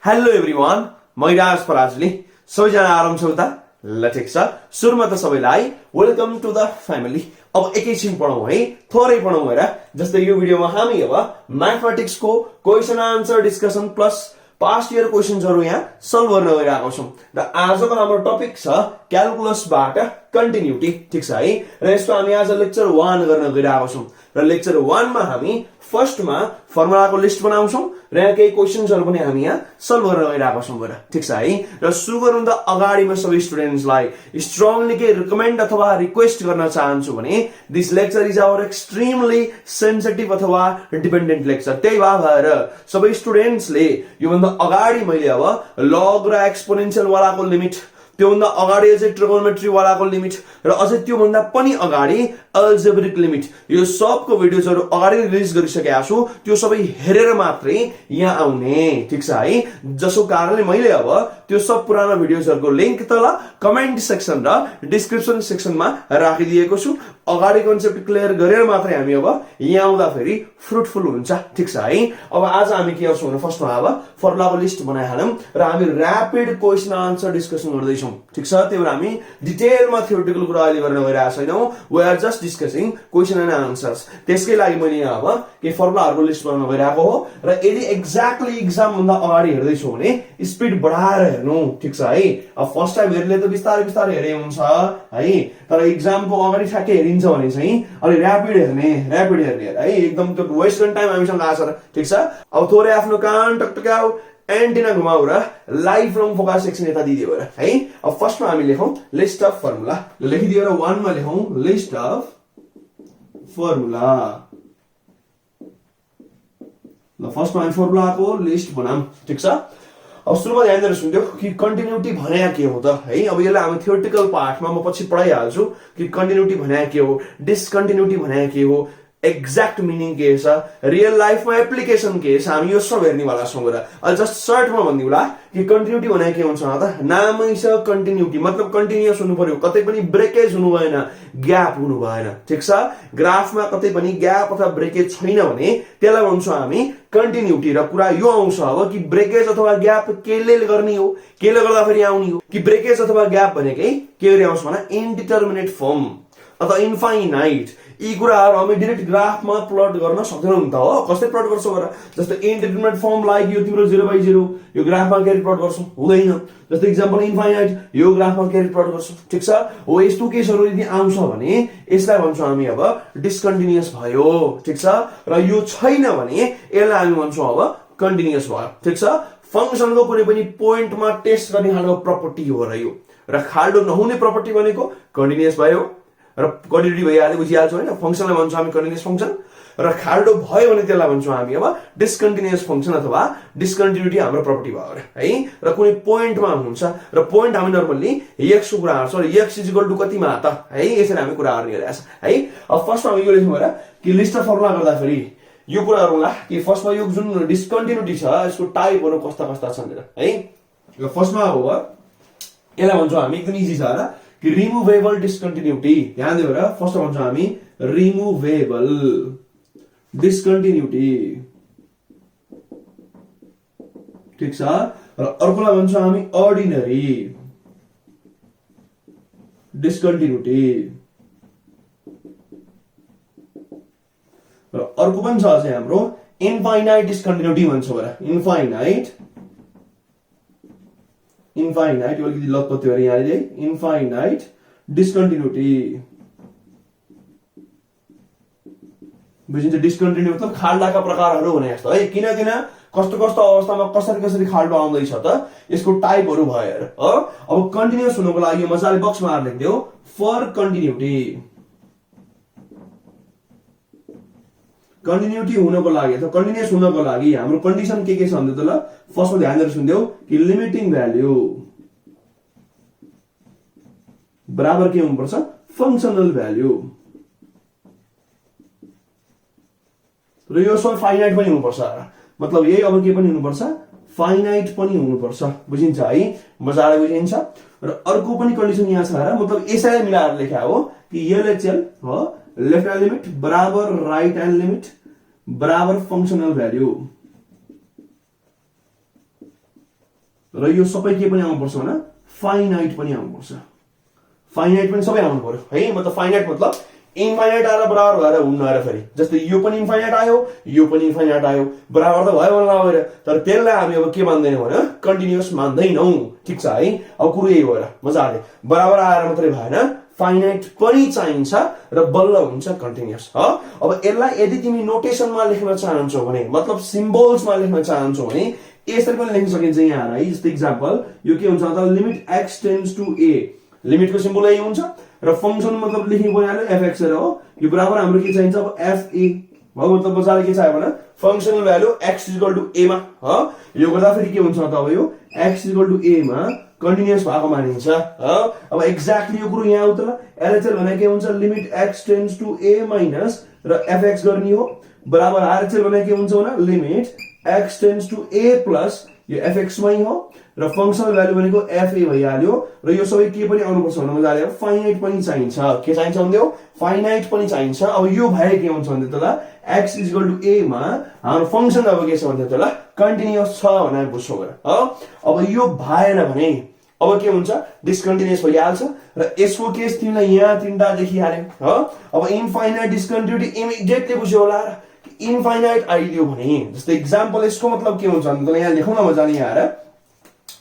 Hello everyone, म राज पराजुली। सबैजना आराम छौ त? ल ठिक छ। सुरुमा त सबैलाई वेलकम टु द फ्यामिली। अब एकैछिन पढौं है, थोरै पढौं हेर। जस्तै यो भिडियोमा हामी अब म्याथमेटिक्सको question answer discussion plus past year क्वेशन्सहरु यहाँ सल्भ गर्न गइरहेको छौं। र आजको हाम्रो टपिक छ क्याल्कुलसबाट कन्टिन्युटी, ठीक छ है। र यसको हामी आज लेक्चर 1 गर्न गइरहेको छौं। र लेक्चर 1 मा हामी फर्स्टमा फर्मुलाको लिस्ट बनाउँछौं र यहाँ केही क्वेशन्सहरु पनि हामी यहाँ सल्भ गर्न गइरहेको छौं गएर, ठीक छ है। र सुरु गर्नुभन्दा अगाडिमा सबै स्टुडेन्ट्सलाई स्ट्रङली के रिकमेन्ड अथवा रिक्वेस्ट गर्न चाहन्छु भने this lecture is our extremely sensitive अथवा डिपेन्डेन्ट लेक्चर। त्यही भएर सबै स्टुडेन्ट्सले यो भन्दा अगाडि मैले अब लग र एक्सपोनेन्शियल वालाको लिमिट, त्यो भन्दा अगाडि चाहिँ ट्रिगोनोमेट्री वालाको लिमिट र अझै त्यो भन्दा पनि अगाडि अल्जेब्रिक लिमिट, यो सबको भिडियोजहरु अगाडि रिलिज गरिसकेको छु। त्यो सबै हेरेर मात्रै यहाँ आउने, ठीक छ है। जसो कारणले मैले अब त्यो सब पुरानो भिडियोजहरुको लिंक तल कमेन्ट सेक्सन र डिस्क्रिप्सन सेक्सनमा राखिदिएको छु। अगाडि कन्सेप्ट क्लियर गरेर मात्रै हामी अब यहाँ आउँदा फेरि फ्रुटफुल हुन्छ, ठीक छ है। अब आज हामी के गर्छौं भने फर्स्टमा अब फर्मुलाको लिस्ट बनाइहालौं र हामी र्यापिड क्वेशन आन्सर डिस्कसन गर्दैछौं, ठीक छ। त्यही भएर हामी डिटेलमा थ्योरेटिकल कुरा अहिले गर्न गइरहेका छैनौं। We are just discussing question and answers. त्यसकै लागि मैले यहाँ अब के फर्मुलाहरुको लिस्ट बनाउन गइरहेको हो। र यदि एक्ज्याक्टली एक्जाम भन्दा अगाडि हेर्दै छौ भने स्पिड बढाएर हेर्नु, ठीक छ है। अब फर्स्ट टाइम हेर्ने त बिस्तारै बिस्तारै हेरे हुन्छ है, तर एक्जामको अगाडि ठ्याक्कै हेरिन्छ भने चाहिँ अलि र्यापिड हेर्ने है। एकदम त्यो वेस्टर्न टाइम हामीसँग आछ, ठीक छ। अब थोरै आफ्नो कान टकटकाऊ, एन्टिना घुमाउ र लाइफ लङ फोकस सेक्सन यता दिदियो है। अब फर्स्टमा हामी लेखौं लिस्ट अफ फर्मुला। लेखिदियो र 1 मा लेखौं लिस्ट अफ फर्मुला। ल फर्स्टमा हामी फर्मुलाको लिस्ट बनाऊं, ठीक छ। अब सुरुमा ध्यान दिएर सुन्दियो कि कन्टिन्युटी भने के हो त है। अब यसलाई हामी थ्योरेटिकल पार्टमा म पछि पढाइहाल्छु कि कन्टिन्युटी भने के हो, डिस्कन्टिन्युटी भने के हो, एक्ज्याक्ट मिनिङ के छ, रियल लाइफमा एप्लिकेसन के छ, हामी यो सब हेर्नेवाला छौं गएर। अब जस्ट सर्टमा भन्दिउला कि कन्टिन्युटी भने के हुन्छ त। नामै छ कन्टिन्युटी, मतलब कन्टिन्युअस हुनु पर्यो, कतै पनि ब्रेकेज हुनु भएन, ग्याप हुनु भएन, ठीक छ। ग्राफमा कतै पनि ग्याप अथवा ब्रेकेज छैन भने त्यसलाई भन्छौं हामी कन्टिन्युटी। र कुरा यो आउँछ अब कि ब्रेकेज अथवा ग्याप केले गर्ने हो, केले गर्दा फेरि आउने हो कि ब्रेकेज अथवा ग्याप भनेकै के गरी आउँछ भने इन्डिटरमिनेट फर्म अथवा इन्फाइनाइट। यी कुराहरु हामी डाइरेक्ट ग्राफमा प्लट गर्न सक्दैनौं नि त हो। कस्तै प्लट गर्छौ र जस्तै इन्डिटरमिनेट फर्म लाइक यो तिम्रो 0/0 यो ग्राफमा के प्लट गर्छौ, हुँदैन। जस्तै एक्जाम्पल इन्फाइनाइट यो ग्राफमा के प्लट गर्छौ, ठीक छ। हो यस्तो केसहरु यदि आउँछ भने यसलाई भन्छौं हामी अब डिस्कन्टिन्युअस भयो, ठीक छ। र यो छैन भने यसलाई हामी भन्छौं अब कन्टिन्युअस भयो, ठीक छ। फंक्सनको कुनै पनि पोइन्टमा टेस्ट गर्ने खालको प्रपर्टी हो र यो। र खाल्डो नहुने प्रपर्टी भनेको कन्टिन्युअस भयो र कन्टिन्युटी भइहाल्यो, बुझिहाल्छौ हैन। फंक्सनलाई भन्छौं हामी कन्टिन्युअस फंक्सन र खाल्डो भयो भने त्यसलाई भन्छौं हामी अब डिस्कन्टिन्युअस फंक्सन अथवा डिस्कन्टिन्युटी हाम्रो प्रपर्टी भयो है। र कुनै पोइन्टमा हुन्छ र पोइन्ट हामी नर्मली x को कुरा गर्छौं र x = कतिमा त है, यसरी हामी कुरा गर्ने रहेछ है। अब फर्स्टमा हामी यो लेख्यौं र कि लिस्ट अफ फर्मुला गर्दा फेरि यो कुरा गरौँला कि फर्स्टमा यो जुन डिस्कन्टिन्युटी छ यसको टाइपहरु कस्ता कस्ता छन् है। ल फर्स्टमा हो यसलाई भन्छौं हामी एकदम इजी छ र कि रिमुभेबल डिस्कन्टिन्युटी। ध्यान दियो र फर्स्टमा भन्छौं हामी रिमुभेबल डिस्कन्टिन्युटी, ठीक छ। र अर्कोलाई भन्छौं हामी अर्डिनरी डिस्कन्टिन्युटी। र अर्को पनि छ चाहिँ हाम्रो इन्फाइनाइट डिस्कन्टिन्युटी भन्छौं र इन्फाइनाइट यो अलिकति लतपत्ती गरे यहाँले इन्फाइनाइट डिस्कन्टिन्युटी। बुझिन्छ? डिस्कन्टिन्यू मतलब खाल्डाका प्रकारहरु भने जस्तो है। किन कस्तो कस्तो अवस्थामा कसरी खाल्डो आउँदैछ त यसको टाइपहरु भयो र अब कन्टिन्युअस हुनको लागि मजाले बक्स मार लेख्दियौ फर कन्टिन्युटी। कन्टिन्युटी हुनको लागि अथवा कन्टिन्युअस हुनको लागि हाम्रो कन्डिसन के छ भन्दा त ल फर्स्टमा ध्यान दिएर सुन्दियौ कि लिमिटिङ भ्यालु बराबर के हुनुपर्छ, फंक्शनल भ्यालु। र यो सब फाइनाइट पनि हुनुपर्छ, मतलब यही अब के पनि हुनुपर्छ, फाइनाइट पनि हुनुपर्छ। बुझिन्छ है, मजाले बुझिन्छ। र अर्को पनि कन्डिसन यहाँ छ र मतलब यसैलाई मिलाएर लेख्या हो कि एलएचएल हो लेफ्ट ह्यान्ड लिमिट बराबर राइट ह्यान्ड लिमिट बराबर फंक्शनल भ्यालु। र यो सबै के पनि आउनुपर्छ भने फाइनाइट पनि आउनुपर्छ। फाइनाइट पनि सबै आउनु पर्यो है। मतलब फाइनाइट मतलब इन्फाइनाइट आएर बराबर भएर हुन्न आएर फेरि। जस्तै यो पनि इन्फाइनाइट आयो, यो पनि इन्फाइनाइट आयो, बराबर त भयो होला भएर। तर त्यसलाई हामी अब के मान्दैनौँ भने कन्टिन्युअस मान्दैनौँ। ठिक छ है। अब कुरो यही भएर मजाले बराबर आएर मात्रै भएन, फाइनाइट पनि चाहिन्छ र बल्ल हुन्छ कन्टिन्युअस। अब यसलाई यदि तिमी नोटेसनमा लेख्न चाहन्छौ भने, मतलब सिम्बल्समा लेख्न चाहन्छौ भने यसरी पनि लेख्न सकिन्छ यहाँ है। जस्तै इक्जाम्पल यो के हुन्छ त limit x tends to a, लिमिटको सिम्बल यही हुन्छ र फंक्सन मतलब लेख्नु परिहाल्यो fx हो। यो बराबर हाम्रो के चाहिन्छ अब fa हो। मतलब मजाले के चाहियो भने functional value x equal to a मा यो गर्दा फेरि के हुन्छ त अब यो x इक्वल टु a मा कन्टिन्युअस भएको मानिन्छ। अब एक्ज्याक्टली यो कुरो यहाँ आउँछ ल। एलएचएल भने के हुन्छ limit x tends to a minus र fx गर्ने हो बराबर आरएचएल भने के हुन्छ भने limit x tends to a plus यो fx मै हो र फंक्सनल भ्यालु भनेको fa भइहाल्यो र यो सबै के पनि आउनुपर्छ भने मजाले फाइनाइट पनि चाहिन्छ। के चाहिन्छ भन्दियो फाइनाइट पनि चाहिन्छ। अब यो भए के हुन्छ भन्दै तल x इक्वल टु a मा हाम्रो फंक्सन अब के छ भन्दै तल कन्टिन्युअस छ भनेर बुझ्छौ गरे। अब यो भएन भने अब के हुन्छ डिस्कन्टिन्युअस भइहाल्छ र यसको केस तिमीलाई यहाँ तीनटा देखिहाल्यो। अब इन्फाइनाइट डिस्कन्टिन्युटी इमिडिएटली बुझ्यो होला र इन्फाइनाइट आइदियो भने जस्तै एक्जाम्पल यसको मतलब के हुन्छ भने यहाँ लेखौँ न मजाले यहाँ आएर।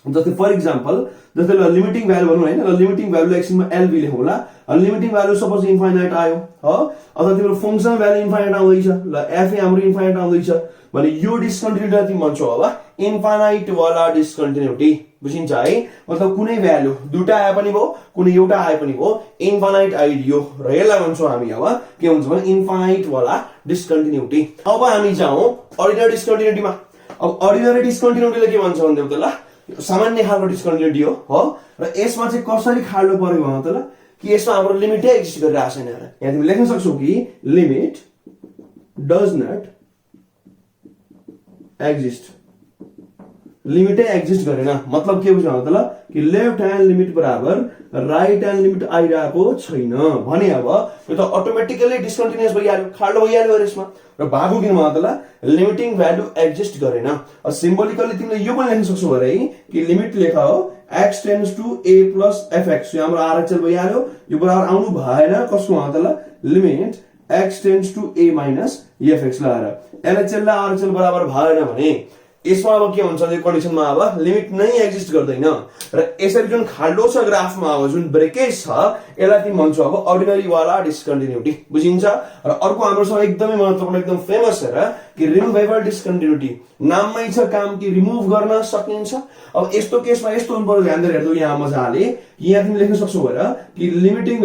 जस्तै फर एक्जाम्पल जस्तै ल लिमिटिङ भ्यालु भनौँ हैन, ल लिमिटिङ भ्यालु एक्समा एलबी लेखौँ होला। लिमिटिङ भ्यालु सपोज इन्फाइनाइट आयो अथवा तिम्रो फंक्सनल भ्यालु इन्फाइनाइट आउँदैछ, ल एफए हाम्रो इन्फाइनाइट आउँदैछ भने यो डिस्कन्टिन्युटी तिमी भन्छौ अब इन्फाइनाइट वाला डिस्कन्टिन्युटी। बुझिन्छ है। मतलब कुनै भ्यालु दुईटा आए पनि भयो, कुनै एउटा आए पनि भयो, इन्फाइनाइट आइदियो र यसलाई भन्छौँ हामी अब के हुन्छ भने इन्फाइनाइट वाला डिस्कन्टिन्युटी। अब हामी जाउँ अर्डिनरी डिस्कन्टिन्युटीमा। अब अर्डिनरी डिस्कन्टिन्युटीले के भन्छ भन्दै त ल सामान्य खालको डिस्कन्टिन्युटी हो र यसमा चाहिँ कसरी खाल्नु पर्यो भन त ल कि यसमा हाम्रो लिमिटै एक्जिस्ट गरिरहेको छैन। यहाँ तिमी लेख्न सक्छौ कि लिमिट डज नट एक्जिस्ट, लिमिटै एक्जिस्ट गरेन। मतलब के बुझ्नु त ल कि लेफ्ट ह्यान्ड लिमिट बराबर राइट ह्यान्ड लिमिट आइरहेको छैन भने अब यो त अटोमेटिकली डिस्कन्टिन्युअस भइहाल्यो, खाल्डो भइहाल्यो यसमा। र भएको किन भन त ल लिमिटिङ भ्यालु एक्जिस्ट गरेन। सिम्बोलिकली तिमीले यो पनि लेख्न सक्छौ अरे कि लिमिट लेख हो x tends to a plus fx। यो हाम्रो आरएचएल भइहाल्यो। यो बराबर आउनु भएन कसको भन त ल limit x tends to a minus fx लगाएर एलएचएल र आरएचएल बराबर भएन भने यसमा अब के हुन्छ यो कन्डिसनमा अब लिमिट नै एक्जिस्ट गर्दैन र यसरी जुन खाल्डो छ ग्राफमा अब जुन ब्रेकेज छ यसलाई तिमी भन्छौ अब अर्डिनरी वाला डिस्कन्टिन्युटी। बुझिन्छ। र अर्को हाम्रोसँग एकदमै महत्त्वपूर्ण एकदम फेमस छ र कि रिमुभेबल डिस्कन्टिन्युटी। नाममै छ काम कि रिमुभ गर्न सकिन्छ। अब यस्तो केसमा यस्तो हुनु पर्यो, ध्यान दिएर हेर्नु यहाँ मजाले यहाँ तिमी लेख्न सक्छौ भएर कि लिमिटिङ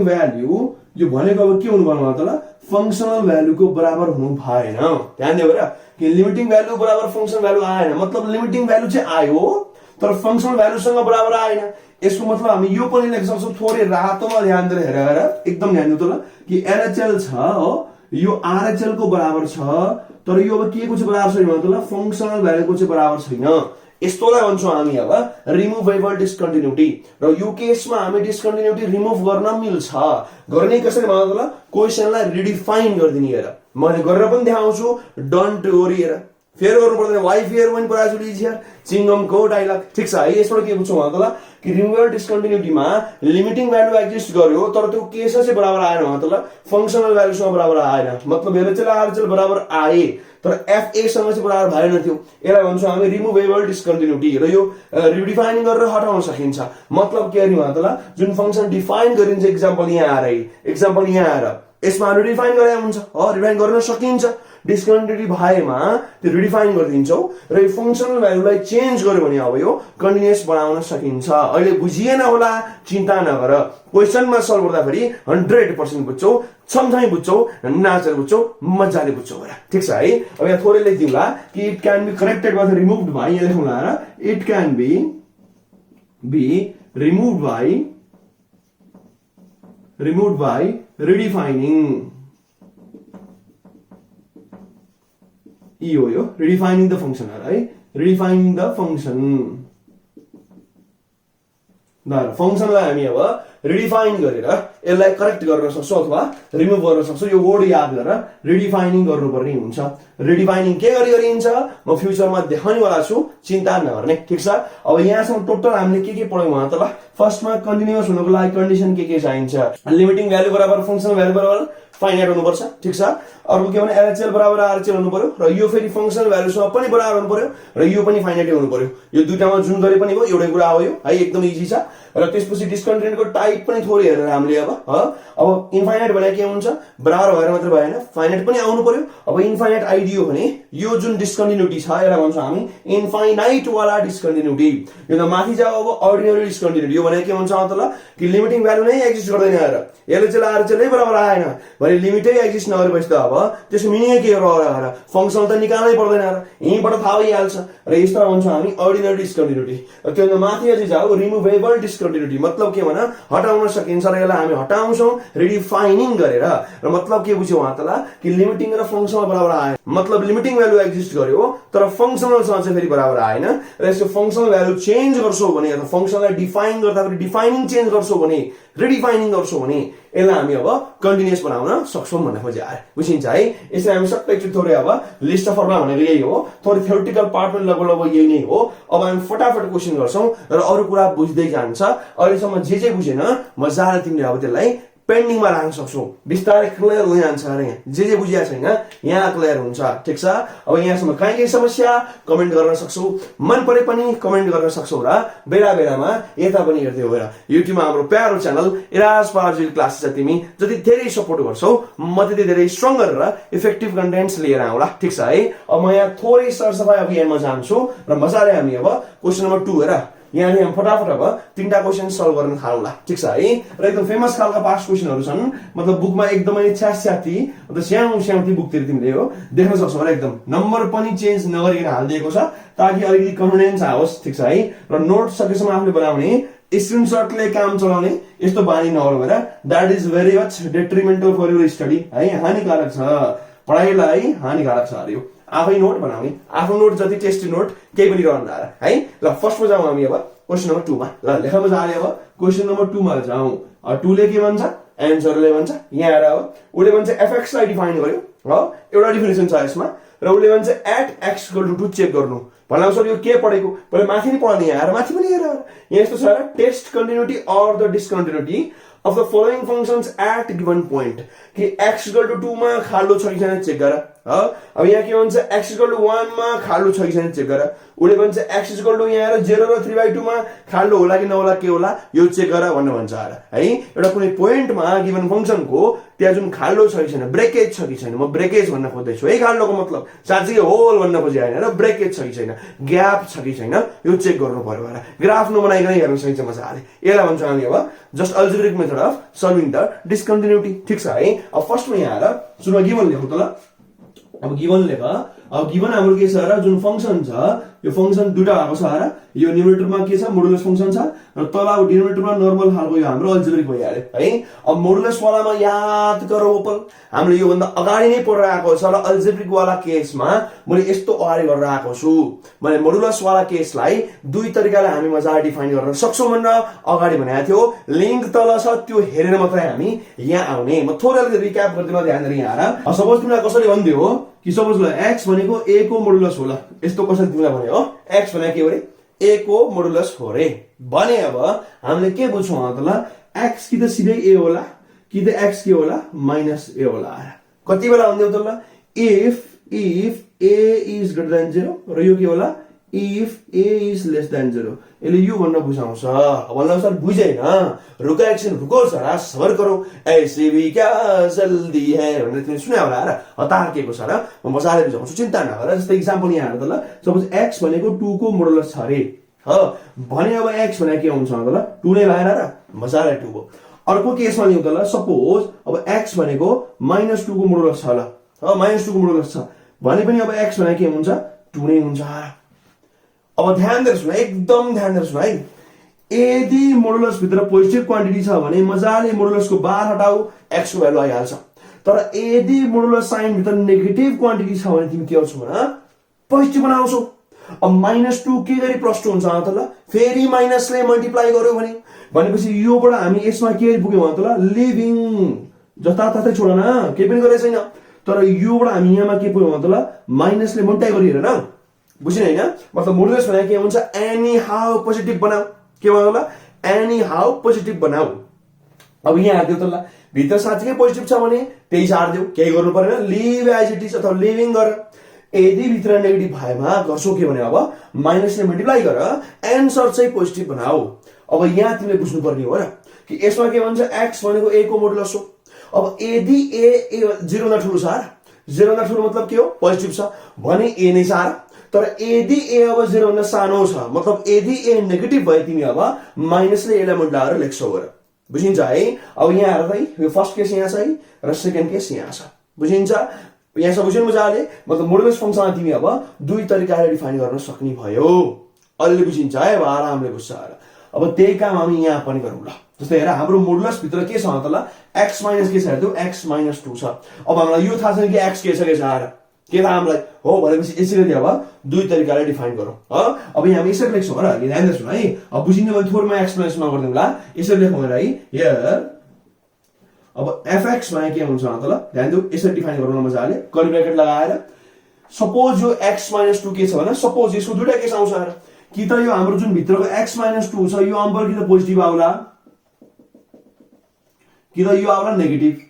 भ्यालु यो भनेको अब के हुनु पर्यो त ल फंक्सनल भ्यालुको बराबर हुनु भएन। ध्यान दियो भएर कि लिमिटिङ भ्यालु बराबर फंक्सनल भ्यालु आएन। मतलब लिमिटिङ भ्यालु चाहिँ आयो तर फंक्सनल भ्यालुसँग बराबर आएन। यसको मतलब हामी यो पनि लेख्न सक्छौँ थोरै रातोमा ध्यान दिएर हेरेर एकदम ध्यान दिनु त ल कि एलएचएल छ हो यो आरएचएल को बराबर छ तर यो अब के को चाहिँ बराबर छैन त ल फंक्सनल भ्यालुको चाहिँ बराबर छैन। यस्तोलाई भन्छौँ हामी अब रिमुभेबल डिस्कन्टिन्युटी। र यो केसमा हामी डिस्कन्टिन्युटी रिमुभ गर्न मिल्छ। गर्ने कसरी भन त ल क्वेसनलाई रिडिफाइन गरिदिने हेर मैले गरेर पनि देखाउँछु। डन्ट वरी हेर फेयर गर्नु पर्दैन, वाइ फेयर पनि पराछु लिजियर चिङ्गमको डाइलग। ठिक छ है। यसबाट के बुझ्छौ भन त ल कि रिमुभेबल डिस्कन्टिन्युटीमा लिमिटिङ भ्यालु एक्जिस्ट गर्यो तर त्यो केस चाहिँ बराबर आएन भन त ल फंक्सनल भ्यालुसँग बराबर आएन। मतलब एलएचएल आरएचएल बराबर आए तर एफए सँग चाहिँ बराबर भएन थियो। यसलाई भन्छौँ हामी रिमुभेबल डिस्कन्टिन्युटी। र यो रिडिफाइन गरेर हटाउन सकिन्छ। मतलब के अरे भन त ल जुन फंक्सन डिफाइन गरिन्छ एक्जाम्पल यहाँ आएर यसमा रिडिफाइन गरे हुन्छ रिडिफाइन गर्न सकिन्छ। डिस्कन्टिन्युटी भएमा त्यो रिडिफाइन गरिदिन्छौ र यो फंक्सनल भ्यालुलाई चेन्ज गर्यो भने अब यो कन्टिन्युअस बनाउन सकिन्छ। अहिले बुझिएन होला चिन्ता नगर, क्वेसनमा सल्भ गर्दाखेरि 100% बुझ्छौ, सम्झाइ बुझ्छौ, नाचेर बुझ्छौ, मजाले बुझ्छौ। ठिक छ है। अब यहाँ थोरै लेखिदिउँला कि it can be corrected by removed by, यहाँ लेखौँला it can be removed by redefining. यो रिडिफाइनिङ द फंक्सन है रिडिफाइनिङ द फंक्सन। फंक्सनलाई हामी अब रिडिफाइन गरेर यसलाई करेक्ट गर्न सक्छौ अथवा रिमुभ गर्न सक्छौ। यो वर्ड याद गरेर रिडिफाइनिङ गर्नुपर्ने हुन्छ। रिडिफाइनिङ के गरी गरिन्छ म फ्युचरमा देखाउने वाला छु, चिन्ता नगर्ने, ठीक छ। अब यहाँसम्म टोटल हामीले के पढ्यौँ उहाँ त ल। फर्स्टमा कन्टिन्युअस हुनको लागि कन्डिसन के चाहिन्छ, लिमिटिङ भ्यालु बराबर फंक्सनल भ्यालु बराबर फाइनाइट हुनुपर्छ, ठीक छ। अर्को के भने एलएचएल बराबर आरएचएल हुनु पर्यो र यो फेरि फंक्सनल भ्यालुसँग पनि बराबर हुनु पर्यो र यो पनि फाइनाइट हुनु पर्यो। यो दुईटामा जुन गरे पनि भयो, एउटै कुरा हो यो है, एकदम इजी छ। र त्यसपछि डिस्कन्टिन्युटीको टाइप पनि थोरै हेरेर हामीले अब इन्फाइनाइट भने के हुन्छ, बराबर भएर मात्र भएन, फाइनाइट पनि आउनु पर्यो। अब इन्फाइनाइट आइडियो भने यो जुन डिस्कन्टिन्युटी छ यसलाई भन्छौँ हामी इन्फाइनाइट वाला डिस्कन्टिन्युटी। यो त माथि जाऊ अब अर्डिनरी डिस्कन्टिन्युटी। यो भने के हुन्छ त ल कि लिमिटिङ भ्यालु नै एक्जिस्ट गर्दैन र एलएचएल आरएचएल नै बराबर आएन भने लिमिटै एक्जिस्ट नगरेपछि त अब त्यसको मिनिङ के हो र फंक्सनल त निकाल्नै पर्दैन र यहीँबाट थाहा भइहाल्छ। र यसलाई भन्छौँ हामी अर्डिनरी डिस्कन्टिन्युटी। र त्यो माथि अझै जाऊ रिमुभेबल डिस्कन्टिन्युटी। मतलब के भन हटाउन सकिन्छ र यसलाई हामी हटाउँछौँ रिडिफाइनिङ गरेर। र मतलब के बुझ्यौ उहाँ त ल कि लिमिटिङ र फंक्सनल बराबर आएन, मतलब लिमिटिङ भ्यालु एक्जिस्ट गर्यो तर फंक्सनलसँग चाहिँ फेरि बराबर आएन। र यसको फंक्सनल भ्यालु चेन्ज गर्छौ भने अथवा फंक्सनलाई डिफाइन गर्दा फेरि डिफाइनिङ चेन्ज गर्छौ भने, रिडिफाइनिङ गर्छौ भने यसलाई हामी अब कन्टिन्युअस बनाउन सक्छौँ भन्ने खोजे आयो, बुझिन्छ है। यसलाई हामी सबै एकचोटि थोरै अब लिस्ट अफ फर्मुला भनेको यही हो, थोरै थ्योरेटिकल पार्ट पनि लगभग यही नै हो। अब हामी फटाफट क्वेसन गर्छौँ र अरू कुरा बुझ्दै जान्छ। अहिलेसम्म जे बुझेन मजाले तिमीले अब त्यसलाई पेन्डिङमा राख्न सक्छौ, बिस्तारै क्लियर हुन जान्छ। अरे जे बुझिया छैन यहाँ क्लियर हुन्छ, ठिक छ। अब यहाँसम्म कहीँ समस्या कमेन्ट गर्न सक्छौ, मन परे पनि कमेन्ट गर्न सक्छौ र बेला बेलामा यता पनि हेर्दै हो र युट्युबमा हाम्रो प्यारो च्यानल इराज पार्जुल क्लासेस छ। तिमी जति धेरै सपोर्ट गर्छौ म त्यति धेरै स्ट्रङ गरेर इफेक्टिभ कन्टेन्ट्स लिएर आउँला, ठिक छ है। अब म यहाँ थोरै सरसफाइ अभियानमा जान्छु र मजाले हामी अब क्वेसन नम्बर 2 हेर यहाँ हामी फटाफट अब 3टा क्वेसन सल्भ गर्न थालौँला, ठिक छ है। र एकदम फेमस खालका पास्ट क्वेसनहरू छन्, मतलब बुकमा एकदमै छ्याती मतलब स्याउती बुकतिर तिमीले हो देख्न सक्छौ र एकदम नम्बर पनि चेन्ज नगरिकन हालिदिएको छ ताकि अलिकति कन्फिडेन्स आओस्, ठिक छ है। र नोट सकेसम्म आफूले बनाउने, स्क्रिनशटले काम चलाउने यस्तो बानी नहोला भएर that is very much detrimental for your study है, हानिकारक छ पढाइलाई, हानिकारक छ अरे। आफै नोट बनाउने, आफ्नो नोट जति टेस्टी नोट केही पनि रहन्न है। ल फर्स्टमा जाउँ हामी अब क्वेसन नम्बर 2 मा। ल लेख मजाले अब क्वेसन नम्बर 2 मा जाउँ। 2 ले के भन्छ, एन्सरले भन्छ यहाँ हेर अब उसले भन्छ एफएक्स लाई डिफाइन गर्यो हो, एउटा डेफिनेसन छ यसमा। र उसले भन्छ at x equal to 2 check गर्नु भन्दा सर यो के पढेको पहिले माथि नै पढ्ने, यहाँ माथि पनि हेर यहाँ यस्तो छ र test continuity or the discontinuity of the following functions at given point कि x equal to 2 मा खाल्डो छ कि छैन चेक गर। अब यहाँ के भन्छ x equal to 1 मा खाल्डो छ कि छैन चेक गर। उले भन्छ x equal to यहाँ 0 र 3/2 मा खाल्डो होला कि नहोला के होला यो चेक गर भन्ने भन्छ है। एउटा कुनै पोइन्टमा गिवन फंक्सनको त्यहाँ जुन खाल्डो छ कि छैन, ब्रेकेज छ कि छैन, म ब्रेकेज भन्न खोज्दै छु है। खाल्डोको मतलब साँच्चै होल भन्न खोजे हैन र ब्रेकेज छ कि छैन, ग्याप छ कि छैन यो चेक गर्नु पर्यो भनेर ग्राफ नबनाइकन हेर्न सकिन्छ मजाले। यसलाई भन्छौँ हामी अब just algebraic method of solving the discontinuity, ठीक छ है। अब फर्स्टमा यहाँ आएर सुरुमा गिवन लेखौ त ल। अब गिवन लेख। अब गिवन हाम्रो के छ र जुन फंक्सन छ यो फंक्सन दुईटा भएको छ र यो न्युमरेटरमा के छ मोडुलस फंक्सन छ र तल डिनोमिनेटरमा नर्मल खालको यो हाम्रो अल्जेब्रिक भइहाल्यो है। अब मोडुलस वालामा याद गरौ ओपल हामीले यो भन्दा अगाडि नै पढिरहेको छ र अल्जेब्रिक वाला केसमा मैले यस्तो अगाडि गरेर आएको छु। मैले मोडुलस वाला केसलाई दुई तरिकाले हामी मजाले डिफाइन गर्न सक्छौं भनेर अगाडि भनेको थियो। लिंक तल छ त्यो हेरेर मात्रै हामी यहाँ आउने। म थोरै अलिकति रिक्याप गर्दिन, ध्यान दिएर यहाँ आएर। सपोज तिमीलाई कसरी भन्दियो हो कि सपोज ल x भनेको a को मोडुलस होला, यस्तो कसरी तिमीलाई भने हो x भनेको के हो रे a को मोडुलस हो रे भने। अब हामीले के बुझ्छौँ त ल x कि त सिधै a होला कि त x के होला माइनस a होला। कति बेला भन्दियो त ल if a is greater than 0 र यो के होला if a is less than 0। यसले यो भन्न बुझाउँछ। भन्दा सर बुझेन, रुका एकछिन रुको जरा सबर करो ऐसे भी क्या जल्दी है भनेर तिमीले सुन्या होला र हतार के को छ र म मजाले बुझाउँछु, चिन्ता नगर। जस्तै एक्जाम्पल यहाँ हेर त ल। सपोज x भनेको 2 को मोडुलस छ रे ह भने अब x भनेको के हुन्छ त ल 2 नै भएन र मजाले 2 हो। अर्को केसमा लिउँ त ल। सपोज अब x भनेको -2 को मोडुलस छ ल -2 को मोडुलस छ भने पनि अब x भनेको के हुन्छ 2 नै हुन्छ। अब ध्यान दिएर सुन, एकदम ध्यान दिएर सुन है। यदि मोडुलस भित्र पोजिटिभ क्वान्टिटी छ भने मजाले मोडुलसको बार हटाऊ x को भ्यालु आइहाल्छ। तर यदि मोडुलस साइन भित्र नेगेटिभ क्वान्टिटी छ भने तिमी के गर्छौ भन पोजिटिभ बनाउँछौ। अब -2 के गरी +2 हुन्छ त ल फेरि माइनसले मल्टिप्लाई गर्यो भने भनेपछि योबाट हामी यसमा के पुग्यौं त ल लिभिङ जताततै छोड न के पनि गरेको छैन तर योबाट हामी यहाँमा के पुग्यौं त ल माइनसले मल्टिप्लाई गरिएर न बुझिन हैन मतलब मोडुलस भनेको के हुन्छ एनी हाउ पोजिटिभ बनाऊ के भन्नु ल एनी हाउ पोजिटिभ बनाऊ अब यहाँ हाल्दियो त ल भित्र साँच्चै पोजिटिभ छ भने त्यही सार्दियो केही गर्नु पर्दैन लिभ एज इट इज अथवा लिभिङ गर यदि भित्र नेगेटिभ भएमा गर्छौ के भने अब माइनसले मल्टिप्लाई गर एन्सर चाहिँ पोजिटिभ बनाऊ अब यहाँ तिमीले बुझ्नु पर्ने हो र कि यसमा के भन्छ x भनेको a को मोडुलस हो अब यदि a 0 भन्दा ठूलो छ 0 भन्दा ठूलो मतलब के हो पोजिटिभ छ भने a नै सार तर यदि a अब 0 भन्दा सानो छ मतलब यदि a नेगेटिभ भए तिमी अब माइनसले a लाई मल्टिप्लाई गरेर लेख्छौ गर बुझिन्छ है अब यहाँ हेर त यो फर्स्ट केस यहाँ छ है र सेकेन्ड केस यहाँ छ बुझिन्छ यहाँ सब बुझ्नु मजाले मतलब मोडुलस फंक्सन तिमी अब दुई तरिकाले डिफाइन गर्न सक्ने भयो अहिले बुझिन्छ है अब आरामले बुझ्छ अब त्यही काम हामी यहाँ पनि गरौँ ल जस्तै हेर हाम्रो मोडुलस भित्र के छ त ल x माइनस के छ हेर्दियौ x माइनस 2 छ अब हामीलाई यो थाहा छैन कि x के छ के थाहा हामीलाई हो भनेपछि यसरी अब दुई तरिकाले डिफाइन गरौँ अब यहाँ हामी यसरी लेख्छौँ र ध्यान दिनुस् है अब बुझिने भने थोरमा एक्सप्लेनेसन नगर्दिउँ ल यसरी लेखौँ है हियर अब fx मा के हुन्छ त ल ध्यान दिउ यसरी डिफाइन गरौँ न मजाले कर्ली ब्र्याकेट लगाएर सपोज यो x माइनस 2 के छ भने सपोज यसको दुईटा केस आउँछ हेर कि त यो हाम्रो जुन भित्रको x माइनस 2 छ यो अम्बर कि त पोजिटिभ आउला कि त यो आउला नेगेटिभ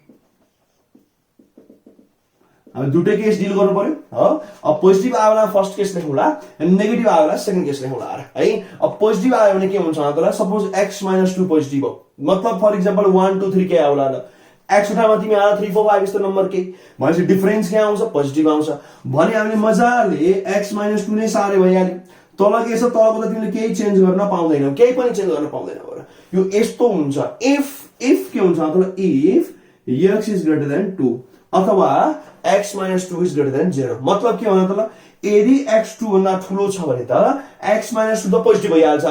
हामी दुईटै केस डिल गर्नु पर्यो हो अब पोजिटिभ आउला फर्स्ट केस लेखौँला नेगेटिभ आउला सेकेन्ड केस लेखौँला है अब पोजिटिभ आयो भने के हुन्छ त ल सपोज x माइनस 2 पोजिटिभ हो मतलब फर एक्जाम्पल 1 2 3 के आउला ल x उठामा तिमी आला 3 4 5 यस्तो नम्बर के भनेपछि डिफरेन्स के आउँछ पोजिटिभ आउँछ भने हामीले मजाले x माइनस 2 नै सारे भइहाल्यो तल के छ तलको त तिमीले केही चेन्ज गर्न पाउँदैनौ केही पनि चेन्ज गर्न पाउँदैनौ यो यस्तो हुन्छ इफ के हुन्छ त if x is greater than 2 अथवा x minus 2 is greater than 0 मतलब के भन्नु त ल यदि x 2 भन्दा ठूलो छ भने त x माइनस 2 त पोजिटिभ भइहाल्छ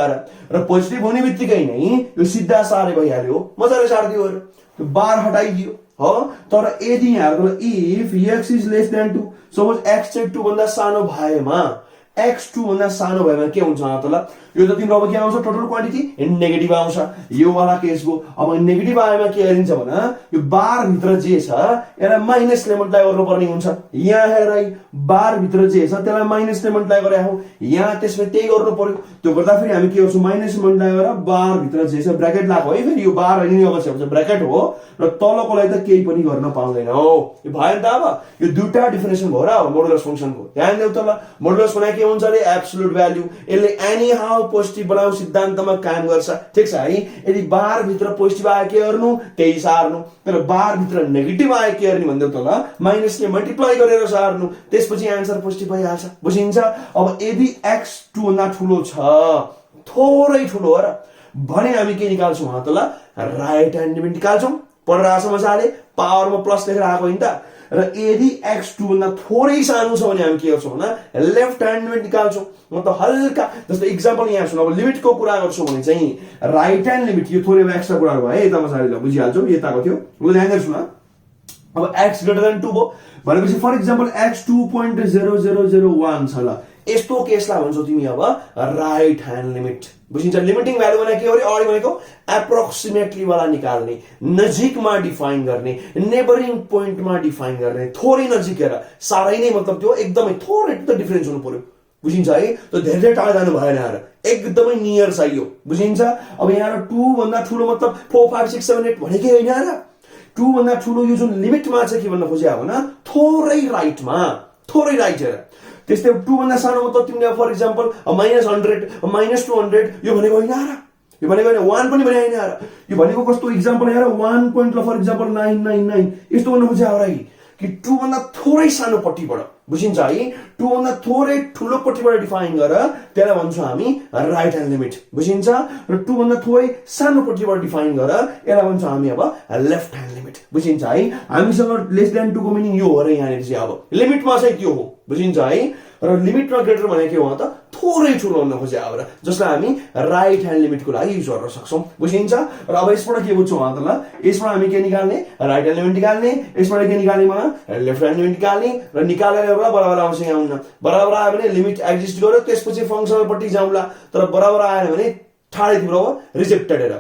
र पोजिटिभ हुने बित्तिकै नै यो सिधा सारे भइहाल्यो मजाले सार्दियो त्यो बार हटाइदियो हो तर यदि यहाँ if x is less than 2 suppose x चाहिँ 2 भन्दा सानो भएमा x 2 भन्दा सानो भएमा के हुन्छ त ल यो त तिम्रो अब के आउँछ टोटल क्वान्टिटी नेगेटिभ आउँछ यो वाला केसको अब नेगेटिभ आएमा के गरिन्छ भने यो बार भित्र जे छ यसलाई माइनसले मल्टिप्लाई गर्नुपर्ने हुन्छ यहाँ हेर बार भित्र जे छ त्यसलाई माइनसले मल्टिप्लाई गरे हो यहाँ त्यसमा त्यही गर्नु पर्यो त्यो गर्दा फेरि हामी के गर्छौं माइनस मल्टिप्लाई गरेर बार भित्र जे छ ब्र्याकेट लाग्यो है फेरि यो बार हैन नि अवश्य हुन्छ ब्र्याकेट हो र तलकोलाई त केही पनि गर्न पाउँदैनौ यो भयो नि त अब यो दुईटा डिफिनेसन भयो र मोडुलस फंक्सनको ध्यान देऊ त ल मोडुलस भने के हुन्छ रे एब्सोल्युट भ्यालु यसले एनी हाउ पोजिटिभ बनाउ सिद्धान्तमा काम गर्छ ठीक छ है यदि बार भित्र पोजिटिभ आयो के गर्नु त्यही सार्नु तर बार भित्र नेगेटिभ आयो के गर्ने भन्दै त ल माइनसले मल्टिप्लाई गरेर सार्नु त्यसपछि आन्सर पोजिटिभ भइहाल्छ बुझिन्छ अब यदि x 2 भन्दा ठूलो छ थोरै ठूलो हो र भने हामी के निकाल्छौं त ल राइट ह्यान्ड लिमिट निकाल्छौं पढेर आछ मजाले पावरमा प्लस लेखेर आएको हैन त र यदि x 2 भन्दा थोरै सानो छ भने हामी के गर्छौं भने लेफ्ट ह्यान्ड लिमिट निकाल्छौं मतलब हल्का जस्तो एक्जाम्पल यहाँ सुन अब लिमिटको कुरा गर्छौं भने चाहिँ राइट ह्यान्ड लिमिट यो थोरै एक्स्ट्रा कुरा भयो है यता मजाले बुझिहाल्छौ यताको थियो ल ध्यान गर्छु न अब x ग्रेटर देन 2 भयो भनेपछि फर एक्जाम्पल x 2.0001 छ ल यस्तो केसलाई भन्छौ तिमी अब राइट ह्यान्ड लिमिट बुझिन्छ लिमिटिङ भ्यालु भने के हो रे अगाडि भनेको एप्रोक्सिमेटली वाला निकाल्ने नजिकमा डिफाइन गर्ने नेबरिङ पोइन्टमा डिफाइन गर्ने थोरै नजिक हेर सारै नै मतलब त्यो एकदमै थोरै त डिफरेन्स हुनु पर्यो बुझिन्छ है त्यो धेरै टाढा जानु भएन यार एकदमै नियर चाहियो बुझिन्छ अब यहाँ 2 भन्दा ठूलो मतलब 4 5 6 7 8 भनेकै हैन यार 2 भन्दा ठूलो यो जुन लिमिटमा चाहिँ के भन्न खोजेको हो न थोरै राइटमा थोरै राइट हेर त्यस्तै 2 भन्दा सानो मतलब तिमीले फर एक्जाम्पल -100 -200 यो भनेको हैन यार यो भनेको हैन 1 पनि भने हैन यार यो भनेको कस्तो एक्जाम्पल यार 1 पोइन्ट ल फर एक्जाम्पल 999 यस्तो भन्नु खोजेको हो कि 2 भन्दा थोरै सानो पट्टिबाट बुझिन्छ है 2 भन्दा थोरै ठूलो पट्टिबाट डिफाइन गर त्यसलाई भन्छौं हामी राइट ह्यान्ड लिमिट बुझिन्छ र 2 भन्दा थोरै सानो पट्टिबाट डिफाइन गर यसलाई भन्छौं हामी अब लेफ्ट ह्यान्ड लिमिट बुझिन्छ है हामीसँग लेस देन 2 को मिनिङ यो हो र यहाँ चाहिँ अब लिमिटमा चाहिँ त्यो हो बुझिन्छ है र लिमिटमा ग्रेटर भने के हो त थोरै ठुलो हुन खोजे अब जसलाई हामी राइट ह्यान्ड लिमिटको लागि युज गर्न सक्छौँ बुझिन्छ र अब यसबाट के बुझ्छौँ त ल यसबाट हामी के निकाल्ने राइट ह्यान्ड लिमिट निकाल्ने यसबाट के निकाल्ने मलाई लेफ्ट ह्यान्ड लिमिट निकाल्ने र निकालेर एउटा बराबर आउँछ यहाँ हुन्न बराबर आयो भने लिमिट एक्जिस्ट गर्यो त्यसपछि फंक्सनलपट्टि जाउँला तर बराबर आएन भने ठाडै तिम्रो अब रिजेक्टेड हेर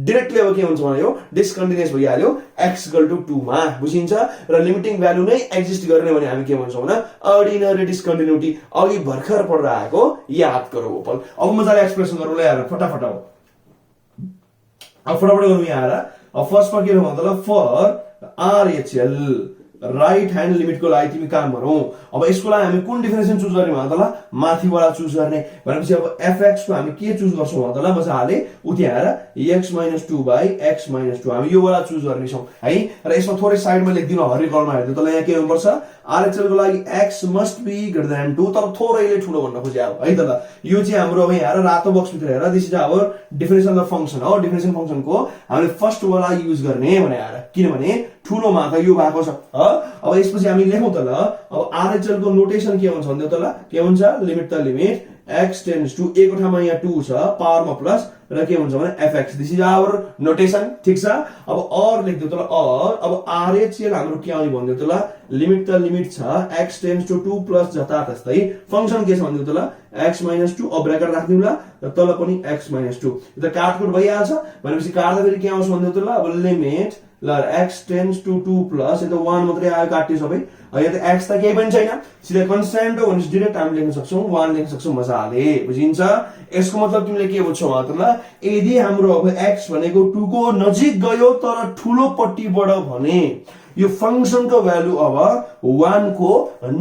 डाइरेक्टली अब के हुन्छ भने यो डिस्कन्टिन्युअस भइहाल्यो x = 2 मा बुझिन्छ र लिमिटिङ भ्यालु नै एक्जिस्ट गर्ने भने हामी के भन्छौँ भने अर्डिनरी डिस्कन्टिन्युटी अघि भर्खर पढ्दा आएको याद गरौ अब मजाले एक्सप्रेसन गरौँ ल यार फटाफट अब फटाफट गरौँ यहाँ अब फर्स्टमा के भन्छ त ल for RHL right hand limit को लागि तिमी काम गरौ अब यसको लागि हामी कुन डिफिनेसन चुज गर्ने भन्छ त ल माथिबाट चुज गर्ने भनेपछि अब fx को हामी के चुज गर्छौँ भन्छ त ल मजाले उति आएर x - 2/x - 2 हामी यो वाला चुज गर्ने छौं है र यसमा थोरै साइडमा लेखिदिनु हरिकलमा हेर्दै तल यहाँ के हुनु पर्छ RHL को लागि x must be greater than 2 तर थोरैले ठुलो भन्न खोजे अब है त ल यो चाहिँ हाम्रो अब यहाँ रातो बक्स भित्र हेर this is our definition of function हो डिफिनेसन फंक्सन को हामीले फर्स्ट वाला युज गर्ने भने आएर किनभने ठुलो मा त यो भएको छ अब यसपछि हामी लेखौं त ल अब RHL को नोटेसन के हुन्छ भन्दै त ल के हुन्छ लिमिट त limit x tends to a को ठाउँमा यहाँ 2 छ पावरमा प्लस र के हुन्छ भने fx this is our notation ठीक छ अब और लेख्दै त ल और अब RHL हाम्रो के आउने भन्दै त ल लिमिट त लिमिट छ x टेन्ड्स टु 2 प्लस जता तस्तै फंक्सन के छ भन्दै त ल x - 2 अब ब्र्याकेट राख्दिनु ल र तल पनि x - 2 यो त काटकुट भइहाल्छ भनेपछि काट्दा फेरि के आउँछ भन्दै त ल अब लिमिट ल x टेन्ड्स टु 2 प्लस यो त 1 मात्रै आयो काट्यो सबै यहाँ त x त केही पनि छैन सिधै कन्स्ट्यान्ट हो भनेपछि डाइरेक्ट हामी लेख्न सक्छौं 1 लेख्न सक्छौं मजाले बुझिन्छ यसको मतलब तिमीले के बुझ्छौ मतलब यदि हाम्रो अब x भनेको 2 को नजिक गयो तर ठुलो पट्टिबाट भने यो फंक्सनको भ्यालु अब 1 को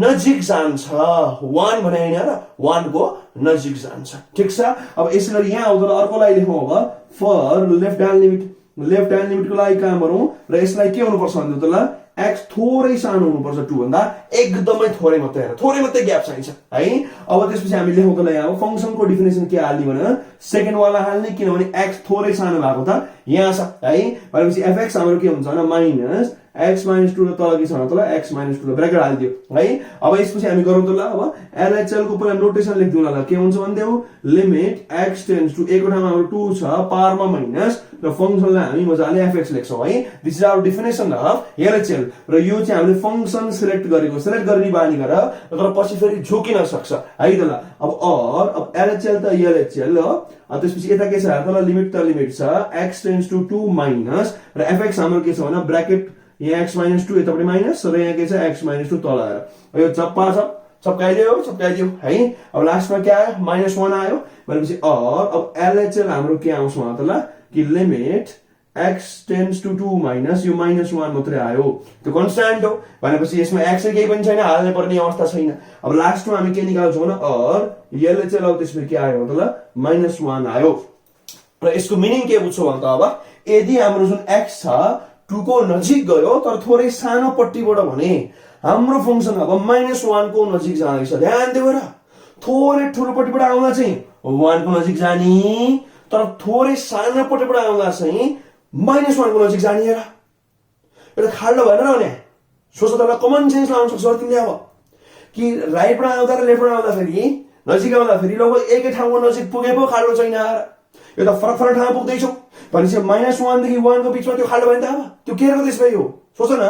नजिक जान्छ 1 भने हैन र 1 को नजिक जान्छ ठीक छ अब यसरी यहाँ आउँदा अर्कोलाई लेखौं अब फर लेफ्ट ह्यान्ड लिमिट को लागि काम गरौँ र यसलाई के हुनु पर्छ भन्दै त ल x थोरै सानो हुनु पर्छ 2 भन्दा एकदमै थोरै मात्रै हैन थोरै मात्रै ग्याप चाहिन्छ है अब त्यसपछि हामी लेखौं त ल यहाँ फंक्सनको डिफिनेसन के हाल्ने भने सेकेन्ड वाला हाल्ने किनभने x थोरै सानो भएको त यहाँ छ है भनेपछि fx हाम्रो के हुन्छ भने माइनस x - 2 र तल के छ त ल x - 2 र ब्र्याकेट हाल्दियो है अब यसपछि हामी गरौँ त ल अब LHL को पहिला नोटेसन लेख्दिउँ ल के हुन्छ भन्देउ limit x tends to a को ठाउँमा हाम्रो 2 छ पावरमा माइनस र फंक्सनलाई हामी मजाले fx लेख्छौं है this is our definition of LHL र यो चाहिँ हामीले फंक्सन सिलेक्ट गर्ने बानी गर तर पछि फेरि झुकिन सक्छ है त ल अब LHL त LHL हो त्यसपछि यता के छ त ल लिमिट छ x टेन्ड्स टु 2 माइनस र fx हाम्रो के छ भने ब्र्याकेट यहाँ x - 2 यता पनि माइनस र यहाँ के छ x - 2 तल आएर यो चप्पा छ चप्काइदियो है अब लास्टमा के आयो -1 आयो भनेपछि अब LHL हाम्रो के आउँछ त ल कि limit x tends to 2 minus यो -1 मात्रै आयो त्यो कन्स्ट्यान्ट हो भनेपछि यसमा x केही पनि छैन हाल्ने पर्ने अवस्था छैन अब लास्टमा हामी के निकाल्छौँ भने LHL अब त्यसमा के आयो त ल -1 आयो र यसको मिनिङ के बुझ्छौ भने त अब यदि हाम्रो जुन x छ 2 को नजिक गयो तर थोरै सानो पट्टिबाट भने हाम्रो फंक्सन अब -1 को नजिक जाँदैछ ध्यान देऊ र थोरै ठुलो पट्टिबाट आउँदा चाहिँ 1 को नजिक जाने तर थोरै सानो पट्टिबाट आउँदा चाहिँ -1 को नजिक जाने र यो त खाल्डो भएन र भने सोच त ल कमन सेन्स लाउन सक्छौ तिमीले अब कि राइटबाट आउँदा र लेफ्टबाट आउँदा फेरि नजिक आउँदा फेरि लगभग एकै ठाउँको नजिक पुगे पो खाल्डो छैन यो त फरक ठाउँमा पुग्दैछौ भनेपछि -1 देखि 1 को बीचमा त्यो खाल्डो भयो नि त अब त्यो के गर्दैछ भाइ हो सोच न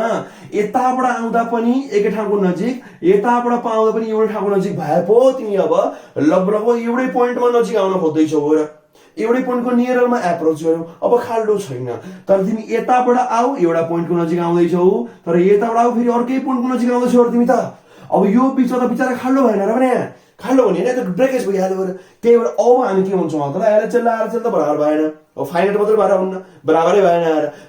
यताबाट आउँदा पनि एकै ठाउँको नजिक यताबाट पाउँदा पनि एउटै ठाउँको नजिक भए पो तिमी अब लगभग एउटै पोइन्टमा नजिक आउन खोज्दैछौ र एउटै पोइन्टको नियरमा एप्रोच गर्यौ अब खाल्डो छैन तर तिमी यताबाट आऊ एउटा पोइन्टको नजिक आउँदैछौ तर यताबाट आऊ फेरि अर्कै पोइन्टको नजिक आउँदैछौ तिमी त अब यो बीचमा त बिचारा खाल्डो भएन र भने खाल्डो भने हैन त ब्रेकेज भइहाल्यो त्यही भएर अब हामी के भन्छौँ त LHL त बराबर भएन अब फाइनाइट मात्रै भएर हुन्न बराबरै भएन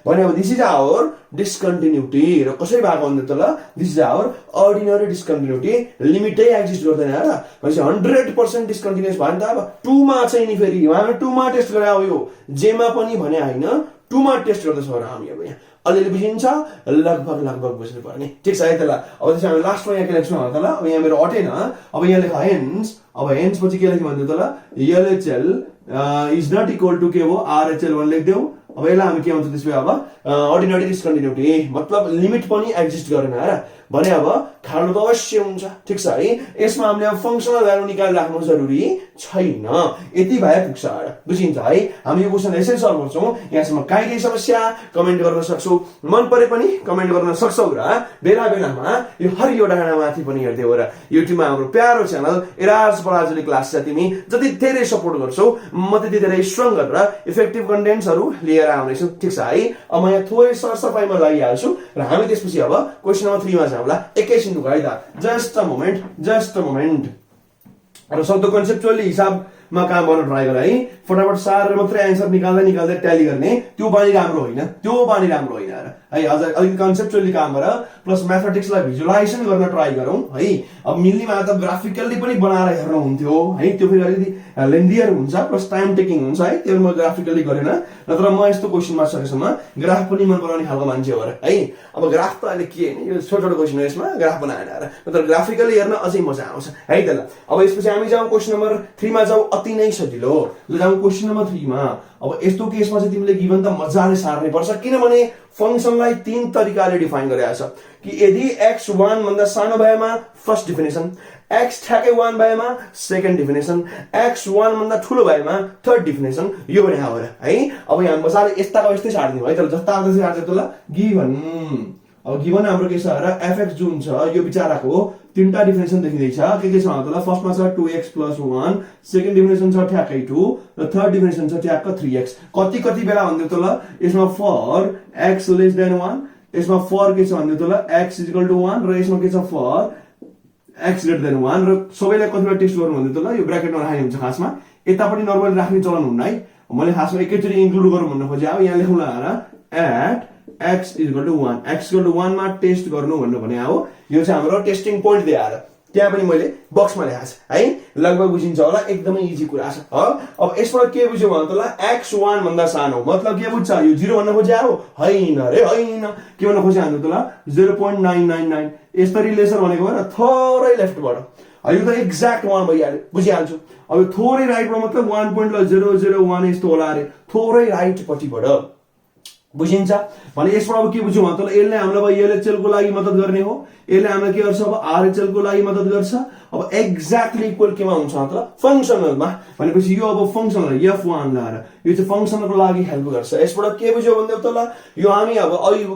भने अब दिस इज आवर डिस्कन्टिन्युटी र कसरी भएको भन्दा त ल this is our ordinary discontinuity लिमिटै एक्जिस्ट गर्दैन र भनेपछि 100% डिस्कन्टिन्युअस भयो नि त अब 2 मा चाहिँ नि फेरि हामी 2 मा टेस्ट गरे यो जेमा पनि भने हैन 2 मा टेस्ट गर्दैछ र हामी अब यहाँ अलिअलि बुझिन्छ लगभग बुझ्नु पर्ने ठीक छ है त ल अब त्यसै हामी लास्टमा यहाँ के लेख्छौँ त ल अब यहाँ मेरो अटेन अब यहाँ लेख हेन्स पछि के लेख्यो भन्दै त ल LHL is not equal to के हो RHL भने लेख्देऊ अब यसलाई हामी के भन्छ त्यसमा अब अर्डिनरी डिस्कन्टिन्युटी मतलब लिमिट पनि एक्जिस्ट गरेन र भने अब खानु त अवश्य हुन्छ ठिक छ है यसमा हामीले अब फंक्सनल भ्यालु निकालिराख्नु जरुरी छैन यति भए पुग्छ बुझिन्छ है हामी यो क्वेशन यसरी सल्भ गर्छौं यहाँसम्म काहीँ समस्या कमेन्ट गर्न सक्छौ मन परे पनि कमेन्ट गर्न सक्छौ र बेला बेलामा यो हरियो डाँडा माथि पनि हेर्दै हो र युट्युबमा हाम्रो प्यारो च्यानल इराज पराजुली क्लास छ तिमी जति धेरै सपोर्ट गर्छौ म त्यति धेरै स्ट्रङ र इफेक्टिभ कन्टेन्ट्सहरु लिएर आउनेछु ठीक छ है अब म यहाँ थोरै सरसफाइमा लागिहाल्छु र हामी त्यसपछि अब क्वेशन नम्बर 3 मा जाउँला एकैछिन रुक है त जस्ट अ मोमेन्ट र शब्द कन्सेप्चुअली हिसाबमा काम गर्न ट्राई गर है फटाफट सारेर मात्रै आन्सर निकाल्दै ट्याली गर्ने त्यो बानी राम्रो होइन है अझ अलिकति कन्सेप्चुअली काम गर प्लस म्याथमेटिक्सलाई भिजुअलाइजेसन गर्न ट्राई गरौँ है अब मिल्नेमा त ग्राफिकली पनि बनाएर हेर्नु हुन्थ्यो है त्यो फेरि अलिकति लेन्दियर हुन्छ प्लस टाइम टेकिङ हुन्छ है त्यो म ग्राफिकली गरेन नत्र म यस्तो क्वेशनमा सकेसम्म ग्राफ पनि मन पराउने खालको मान्छे हो र है अब ग्राफ त अहिले के हैन यो छोटो क्वेशन हो यसमा ग्राफ बनाएन र नत्र ग्राफिकली हेर्न अझै मजा आउँछ है त ल अब यसपछि हामी जाउँ क्वेशन नम्बर 3 मा जाउँ अति नै सजिलो ल जाउँ क्वेशन नम्बर 3 मा अब यस्तो केसमा चाहिँ तिमीले गिभन त मजाले सार्नै पर्छ किनभने फंक्सनलाई 3 तरिकाले डिफाइन गरेको छ कि यदि x 1 भन्दा सानो भएमा फर्स्ट डेफिनेसन x ठ्याकै 1 भएमा सेकेन्ड डेफिनेसन x 1 भन्दा ठूलो भएमा थर्ड डेफिनेसन यो भने हो र है अब यहाँ मजाले यस्ताको यस्तै सार्दिनु है त जस्ता आउँदै सार्छ त ल गिभन अब गिभन हाम्रो के छ र fx जुन छ यो बिचाराको तीनटा डेफिनेसन देखिदैछ के छ भन्दा फर्स्टमा छ 2x + 1 सेकेन्ड डेफिनेसन छ ठ्याकै 2 र थर्ड डेफिनेसन छ ठ्याक्क 3x कति बेला भन्दै त ल यसमा फर x लेस देन 1 यसमा फर के छ भन्दै त ल x = 1 र यसमा के छ फर x greater than 1 र सबैलाई कतिवटा टेस्ट गर्नु भन्दै त ल यो ब्र्याकेटमा राख्ने हुन्छ खासमा यतापटि नर्मली राख्ने चलन हुन्न है मैले खासमा एकैचोटी इन्क्लुड गरौँ भन्न खोजे अब यहाँ लेखौँला र एट x = 1 x = 1 मा टेस्ट गर्नु भन्नु भने हो यो चाहिँ हाम्रो टेस्टिङ पोइन्ट दिएर त्यहाँ पनि मैले बक्समा लेखाएको छु है लगभग बुझिन्छ होला एकदमै इजी कुरा छ अब यसबाट के बुझ्यो भने त ल x 1 भन्दा सानो मतलब के बुझ्छ यो 0 भन्न खोजे हो हैन रे हैन के भन्न खोजे हामी त ल 0.999 यस्तो रिलेसन भनेको र थोरै लेफ्टबाट यो त एक्ज्याक्ट 1 भइहाल्यो बुझिहाल्छु अब थोरै राइटबाट मतलब 1.001 यस्तो होला रे थोरै राइट पट्टिबाट बुझिन्छ भने यसबाट अब के बुझ्यौ भने त यसले हामीलाई अब एलएचएल को लागि मद्दत गर्ने हो यसले हामीलाई के गर्छ अब आरएचएल को लागि मद्दत गर्छ अब एक्ज्याक्टली इक्वल केमा हुन्छ मतलब फंक्सनलमा भनेपछि यो अब फंक्सनल f1 लाएर यो चाहिँ फंक्सनलको लागि हेल्प गर्छ यसबाट के बुझ्यौ भन्दा त ल यो हामी अब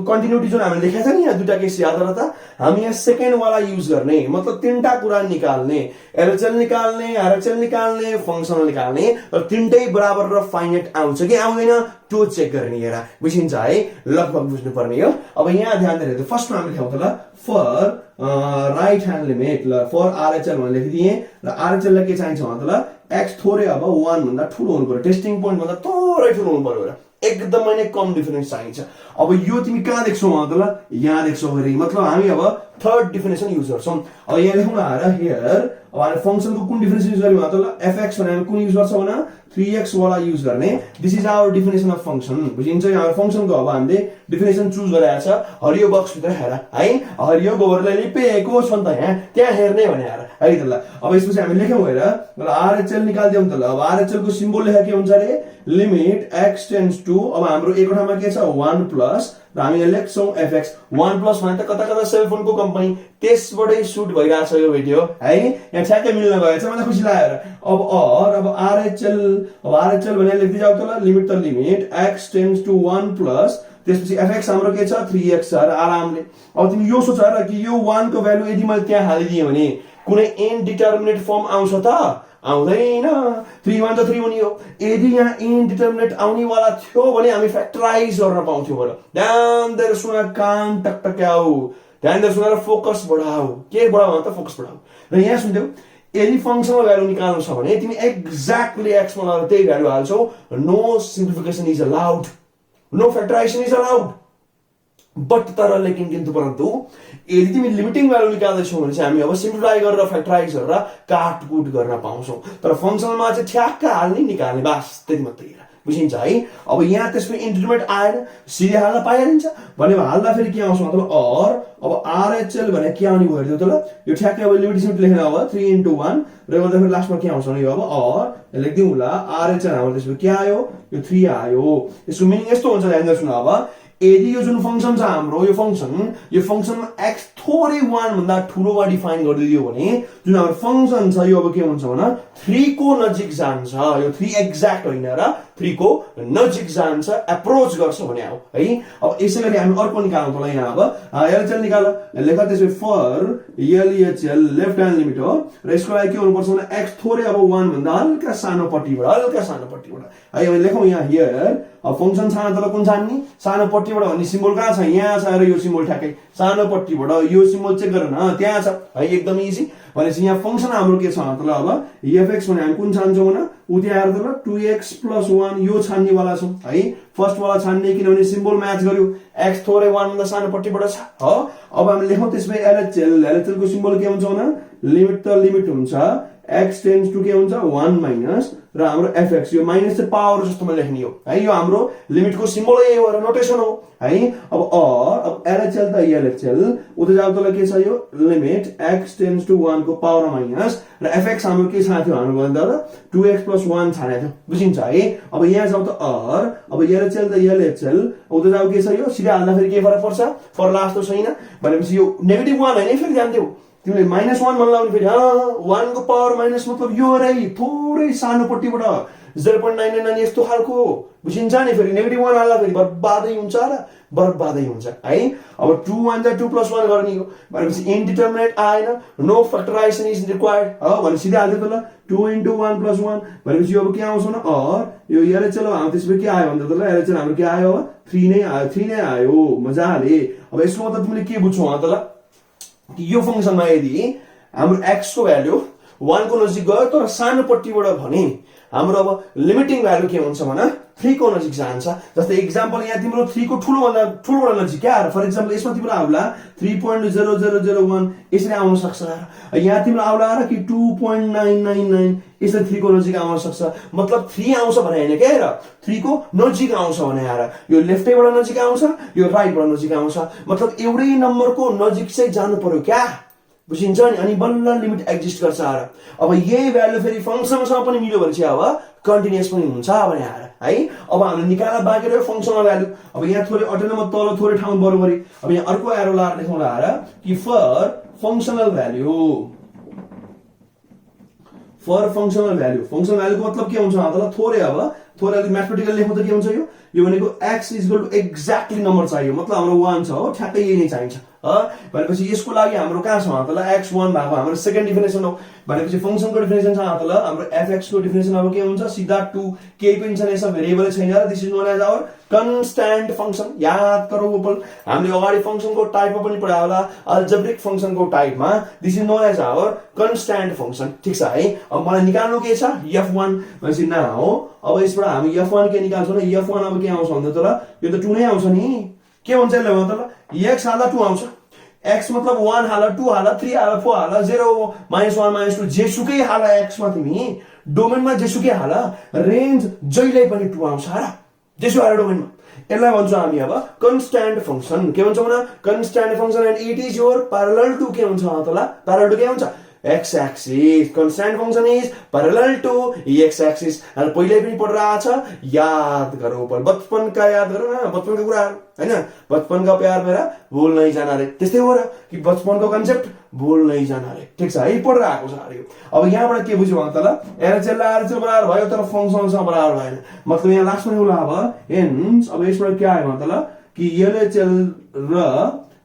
कन्टिन्युटी जुन हामीले लेखेका छ नि यहाँ दुईटा केस याद गर्दा हामी यहाँ सेकेन्ड वाला युज गर्ने मतलब तीनटा कुरा निकाल्ने एलएचएल निकाल्ने आरएचएल निकाल्ने फंक्सनल निकाल्ने र तीनटै बराबर र फाइनाइट आउँछ कि आउँदैन त्यो चेक गर्ने हेरा बुझिन्छ है लगभग बुझ्नु पर्ने हो अब यहाँ ध्यान दिएर फर्स्टमा हामीले लेखौँ त ल फर राइट ह्यान्ड लिमिट ल फर आरएचएल भनेर लेखिदिए र आरएचएल लाई के चाहिन्छ भन्दा ल x थोरै अब 1 भन्दा ठूलो हुनु पर्यो टेस्टिङ पोइन्ट भन्दा थोरै ठूलो हुनु पर्यो र एकदमै नै कम डिफरेन्स चाहिन्छ अब यो तिमी कहाँ देख्छौ भन्दा ल यहाँ देख्छौ गरे मतलब हामी अब थर्ड डेफिनेसन युज गर्छौं अब यहाँ लेखौँ न हियर अब हामी फंक्सनको कुन डेफिनेसन युज गर्ने भन्दा ल fx भने हामी कुन युज गर्छौं भने 3x वाला युज गर्ने this is our definition of function बुझिन्छ यहाँ फंक्सनको अब हामीले डेफिनेसन चुज गरेको छ हरियो बक्स भित्र हेर है हरियो गोबरले लिपेको छ नि त यहाँ त्यहाँ हेर्ने भने हेर है त ल अब यसपछि हामी लेख्यौं हेर ल आरएचएल निकाल्दियौं त ल अब आरएचएल को सिम्बल लेखेको के हुन्छ रे लिमिट x टेन्ड्स टु अब हाम्रो एक ठाउँमा के छ 1 प्लस र हामी यहाँ लेख्छौं fx 1 प्लस भने त कता कता सेलफोनको कम्पनी त्यसबाटै सुट भइराछ यो भिडियो है यहाँ ठ्याक्कै मिल्न गएछ मलाई खुसी लाग्यो अब आरएचएल भने लेख्दै जाऊ त ल limit x tends to 1 plus त्यसपछि fx हाम्रो के छ 3x छ र आरामले अब तिमी यो सोच र कि यो 1 को भ्यालु यदि मैले त्यहाँ हालिदिए भने कुनै इनडिटर्मिनेट फर्म आउँछ त आउँदैन 3 1 त 3 हुने हो यदि यहाँ इनडिटर्मिनेट आउने वाला थियो भने हामी फ्याक्टराइज गर्न पाउँथ्यौ बरु ध्यान दिएर सुन कान टकटक्याउ ध्यान दिएर सुनेर फोकस बढाऊ के बढाऊ त फोकस बढाऊ र यहाँ सुन्देऊ यदि फंक्सनल भ्यालु निकाल्नु छ भने तिमी एक्ज्याक्टली x मा त्यही भ्यालु हाल्छौ no simplification is allowed no factorization is allowed but तर लेकिन किन्तु परन्तु यदि तिमी लिमिटिङ भ्यालु निकाल्दैछौ भने चाहिँ हामी अब सिम्प्लिफाई गरेर फ्याक्टराइज गरेर काटकुट गर्न पाउँछौ तर फंक्सनलमा चाहिँ ठ्याक्क हाल्ने निकाल्ने बास त्यति मात्रै बुझिन्छ है अब यहाँ त्यसमा इन्टरमिडिएट आएर सिधै हाल्न पाइहाल्छ भने हाल्दा फेरि के आउँछ मतलब और अब आरएचएल भने के आउने भयो त ल यो ठ्याक्कै अब लिमिट लेख्न अब 3 * 1 र गर्दा फेरि लास्टमा के आउँछ भने यो अब और लेख्दिउँ होला आरएचएल हाम्रो त्यसमा के आयो यो 3 आयो यसको मिनिङ यस्तो हुन्छ ध्यान दिएर सुन अब यदि यो जुन फंक्सन छ हाम्रो यो फंक्सनमा x थोरै 1 भन्दा ठूलोमा डिफाइन गरिदियो भने जुन हाम्रो फंक्सन छ यो अब के हुन्छ भने 3 को नजिक जान्छ। यो 3 एक्ज्याक्ट होइन र 3 को नजिक जान्छ, एप्रोच गर्छ भने हो है। अब यसैगरी हामी अर्को निकाल्नु पर्ला। यहाँ अब एलएचएल निकाल लेख त्यसै for LHL left hand limit हो र यसको लागि के हुनुपर्छ भने x थोरै अब 1 भन्दा हल्का सानो पट्टिबाट है। अब लेखौं यहाँ हियर अब फंक्सन छान तल कुन छान्ने सानो पट्टिबाट भन्ने सिम्बल कहाँ छ, यहाँ छ र यो सिम्बल ठ्याक्कै सानो पट्टिबाट यो सिम्बल चेक गरेर न त्यहाँ छ है, एकदम इजी। भनेपछि यहाँ फंक्सन हाम्रो के छ तल अब fx भने हामी कुन छान्छौँ भने उ त्यहाँ आएर तल 2x + 1 यो छान्ने वाला छौं है। फर्स्ट वाला छान्ने किनभने सिम्बल म्याच गर्यो, x थोरै 1 भन्दा सानो पट्टिबाट छ हो। अब हामी लेखौं त्यसमै एलएचएल को सिम्बल के हुन्छ भने लिमिट त लिमिट हुन्छ x टेन्ड्स टु के हुन्छ 1 माइनस र हाम्रो fx यो माइनस चाहिँ पावर जस्तोमा लेख्ने हो है। यो हाम्रो लिमिटको सिम्बल यही हो र नोटेसन हो है। अब एलएचएल त एलएचएल उता जाऊ तल के छ यो लिमिट x टेन्ड्स टु 1 को पावर माइनस र fx हाम्रो के छ थियो हाम्रो भन्दा 2x + 1 छानेको थियो, बुझिन्छ है। अब यहाँ जाऊ त अब एलएचएल त एलएचएल उता जाऊ के छ यो सिधा हाल्दा फेरि के फरक पर्छ, पर लास्ट त छैन भनेपछि यो नेगेटिभ 1 हैन फेरि जान्थ्यौ तिमीले -1 भन्ला भने फेरि 1 को पावर माइनस मतलब यो रे थोरै सानो पट्टिबाट 0.999 यस्तो खालको बुझिन्छ नि। फेरि नेगेटिभ 1 हाल्दा फेरि बर्बादै हुन्छ है। अब 2 1 जा 2 + 1 गर्ने हो भनेपछि इन्डिटरमिनेट आएन, नो फ्याक्टराइजेसन इज रिक्वायर्ड हो भने सिधै हाल्दै तल 2 * 1 + 1 भनेपछि अब के आउँछ न यो एलएचएल हाम्रो त्यसपछि के आयो भन्दा तल एलएचएल हाम्रो के आयो 3 नै आयो मजाले। अब यसको मतलब तिमीले के बुझ्छौ तल यो फंक्सनमा यदि हाम्रो x को भ्यालु 1 को नजिक गयो तर सानो पट्टिबाट भने हाम्रो अब लिमिटिङ भ्यालु के हुन्छ भने 3 को नजिक जान्छ। जस्तै एक्जाम्पल यहाँ तिम्रो 3 को ठूलोबाट नजिक क्या फर एक्जाम्पल यसमा तिम्रो आउला 3.0001 यसरी आउन सक्छ। यहाँ तिम्रो आउला र कि 2.999 यसरी 3 को नजिक आउन सक्छ, मतलब 3 आउँछ भने हैन के र 3 को नजिक आउँछ भने यार यो लेफ्टैबाट नजिक आउँछ यो राइटबाट नजिक आउँछ, मतलब एउटै नम्बरको नजिक चाहिँ जानु पर्यो क्या, बुझिन्छ नि। अनि बल्ल लिमिट एक्जिस्ट गर्छ। अब यही भ्यालु फेरि फंक्सनसँग पनि मिल्यो भने चाहिँ अब कन्टिन्युअस पनि हुन्छ भने है। अब हामीले निकाल्न बाँकी रह्यो फंक्सनल भ्यालु। अब यहाँ थोरै अटेनमा तल थोरै ठाउँ बरोबरी। अब यहाँ अर्को एरो लाएर लेखौँला कि फर फंक्सनल भ्यालु को मतलब के हुन्छ त थोरै थोरै म्याथमेटिकल लेख्नु त के हुन्छ यो भनेको x = एक्ज्याक्टली नम्बर चाहियो, मतलब हाम्रो 1 छ हो, ठ्याक्कै यही नै चाहिन्छ भनेपछि यसको लागि हाम्रो कहाँ छ तल x1 भएको हाम्रो सेकेन्ड डिफिनेसन हो भनेपछि फंक्सनको डिफिनेसन छ तल हाम्रो fx को डिफिनेसन अब के हुन्छ सिधा 2 केही पनि छैन, यसमा भेरिएबल छैन र this is known as our constant function. याद गरौ हामीले अगाडि फंक्सनको टाइपमा पनि पढायो होला अल्जेब्रिक फंक्सनको टाइपमा this is known as our constant function, ठीक छ है। अब मलाई निकाल्नु के छ f1 भनेपछि नाउ अब यसबाट हामी f1 के निकाल्छौँ न f1 अब के आउँछ भन्दा तल यो त 2 नै आउँछ नि, के हुन्छ यसले भन्दा तल x हाल्दा 2 आउँछ, x मतलब 1 हाल 2 हाल 3 हाल 4 हाल 0 -1 -2 जेसुकै हाल x मा तिमी डोमेनमा जेसुकै हाल रेन्ज जहिले पनि 2 आउँछ र जेसु हाल डोमेनमा यसलाई भन्छौँ हामी अब कन्स्ट्यान्ट फंक्सन। के भन्छौँ भने constant function and it is your parallel to के हुन्छ तल प्यारलल टु के हुन्छ x axis, constant function is parallel to x axis। अनि पहिले पनि पढिरहेछ याद गरौ, बचपन का याद गरौ न, बचपन का कुरा हैन, बचपन का प्यार मेरा भूल नहीं जाना रे, त्यस्तै हो र कि बचपन को कन्सेप्ट भूल नहीं जाना रे, ठीक छ है पढिरहेको छ अरे। अब यहाँबाट के बुझ्यौ त ल एलएचएल बराबर भयो तर फंक्सनसँग बराबर भएन, मतलब यहाँ लास्टमा होला अब हेन्स अब यसबाट के आयो त ल कि एलएचएल र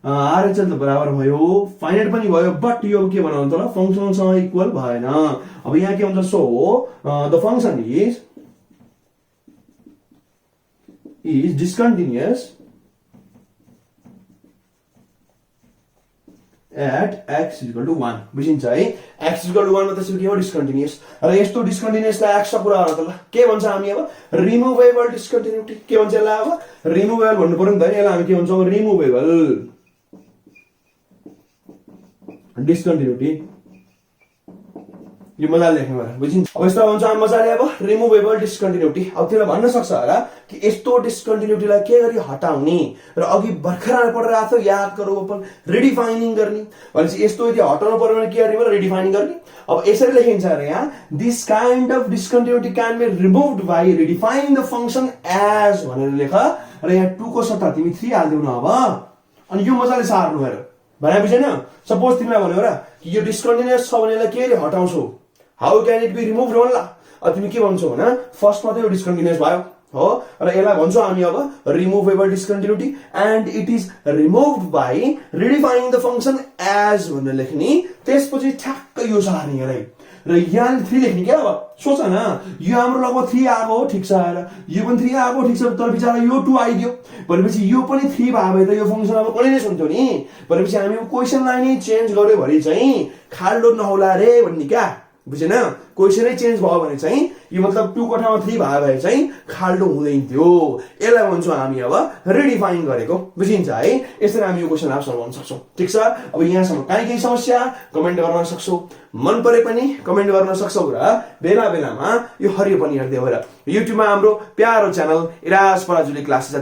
आरएचएल त बराबर भयो, फाइनाइट पनि भयो, बट यो के बनाउनु त ल फंक्सनसँग इक्वल भएन। अब यहाँ के हुन्छ so the function is discontinuous at x = 1 बुझिन्छ है। x = 1 मा त्यसको के हो डिस्कन्टिन्युअस र यस्तो डिस्कन्टिन्युअसलाई x को कुरा हो त ल के भन्छ हामी अब रिमुवेबल डिस्कन्टिन्युटी। के भन्छ यसलाई अब रिमुवेबल भन्नु पर्यो नि त, यसलाई हामी के भन्छौँ रिमुवेबल डिस्कन्टिन्युटी। यो मजाले लेख्नु होला बुझिन्छ। अब यस्तो भन्छ हामी मजाले अब रिमुवेबल डिस्कन्टिन्युटी। अब तिमीले भन्न सक्छ होला कि यस्तो डिस्कन्टिन्युटीलाई के गरी हटाउने र अघि भर्खर पढिरहेको थियो याद गरौ अपन रिडिफाइनिङ गर्ने भनेपछि यस्तो यदि हटाउनु पर्यो भने के गर्ने भने रिडिफाइनिङ गर्ने। अब यसरी लेखिन्छ अरे यहाँ this kind of discontinuity can be removed by redefining the function as भनेर लेख र यहाँ 2 को सट्टा तिमी 3 हाल्दिउ न अब अनि यो मजाले सार्नु हेर भने बुझेन सपोज तिमीलाई भन्यो र कि यो डिस्कन्टिन्युअस छ भने के रे हटाउँछौ how can it be removed होला तिमी के भन्छौ भने फर्स्टमा त यो डिस्कन्टिन्युअस भयो हो र यसलाई भन्छौ हामी अब removable discontinuity and it is removed by redefining the function as भनेर लेख्ने त्यसपछि ठ्याक्क यो सार्ने हेरै र यहाँ 3 लेख्ने क्या अब सोच न यो हाम्रो लगभग 3 आएको हो ठिक छ आएर यो पनि 3 आएको ठिक छ तर बिचारा यो 2 आइदियो भनेपछि यो पनि 3 भयो भने त यो फंक्सन अब कन्टिन्युअस हुन्थ्यो नि भनेपछि हामी क्वेशनलाई नै चेन्ज गर्यो भने चाहिँ खाल्डो नहोला रे भन्ने क्या बुझेन क्वेशनै चेन्ज भयो भने चाहिँ यो मतलब 2 को ठाउँमा 3 भयो भने चाहिँ खाल्डो हुँदैन थियो यसलाई भन्छौँ हामी अब रिडिफाइन गरेको बुझिन्छ है यसरी हामी यो क्वेशन सल्भ गर्न सक्छौं ठीक छ अब यहाँसम्म केही समस्या कमेन्ट गर्न सक्छौ मन परे पनि कमेन्ट गर्न सक्छौ र बेला बेलामा यो हरियो पनि हेर्दै हो र युट्युबमा हाम्रो प्यारो च्यानल इराज पराजुली क्लासेस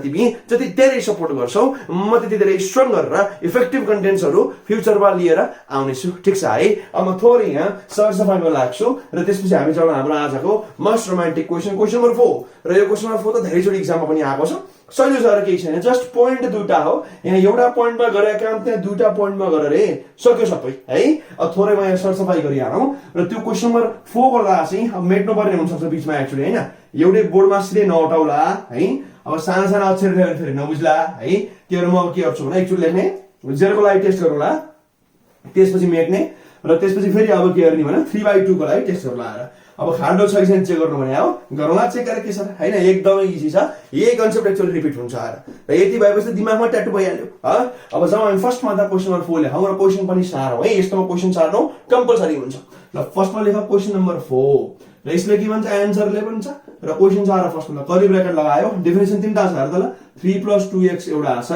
जति धेरै सपोर्ट गर्छौ म त्यति धेरै स्ट्रङ गरेर इफेक्टिभ कन्टेन्ट्सहरु फ्युचरमा लिएर आउने छु ठीक छ है अब म थोरै यहाँ सरसफाइमा लाग्छु र त्यसपछि हामी चल्न हाम्रो आजको मोस्ट रोमान्टिक क्वेशन नम्बर 4 र यो क्वेशन नम्बर 4 त धेरैचोटि एक्जाममा पनि आएको छ सजिलो छ र केही छैन जस्ट पोइन्ट दुईटा हो यहाँ एउटा पोइन्टमा गरेको काम त्यहाँ दुईटा पोइन्टमा गरेर सक्यो सबै है अब थोरै म यहाँ सरसफाइ गरिहालौं र त्यो क्वेशन नम्बर 4 गर्दा चाहिँ अब मेट्नु पर्ने हुन्छ बीचमा एक्चुअली हैन एउटै बोर्डमा सिधै नउटाउला है अब साना साना अक्षर फेरि नबुझ्ला है त्यो म के गर्छु भने एक्चुअली लेख्ने जेरोको लागि टेस्ट गरौँला त्यसपछि मेट्ने र त्यसपछि फेरि अब के गर्ने भने 3/2 को लागि टेस्ट गरौँला अब खाल्डो छ कि छैन चेक गर्नु भने अब गरौँला चेक गरेर के छ हैन एकदमै इजी छ यही कन्सेप्ट एक्चुअली रिपिट हुन्छ र यति भएपछि दिमागमा ट्याटु भइहाल्यो अब जब हामी फर्स्टमा त क्वेशन नम्बर 4 लेखौँ र क्वेशन पनि सारौँ है यस्तोमा क्वेशन सार्नु कम्पल्सरी हुन्छ ल फर्स्टमा लेखौँ क्वेशन नम्बर 4 र यसले के भन्छ एन्सरले भन्छ र क्वेशन सार फर्स्टमा कर्ली ब्र्याकेट लगायो डेफिनेसन तीनटा छ हेर त ल 3 + 2x एउटा छ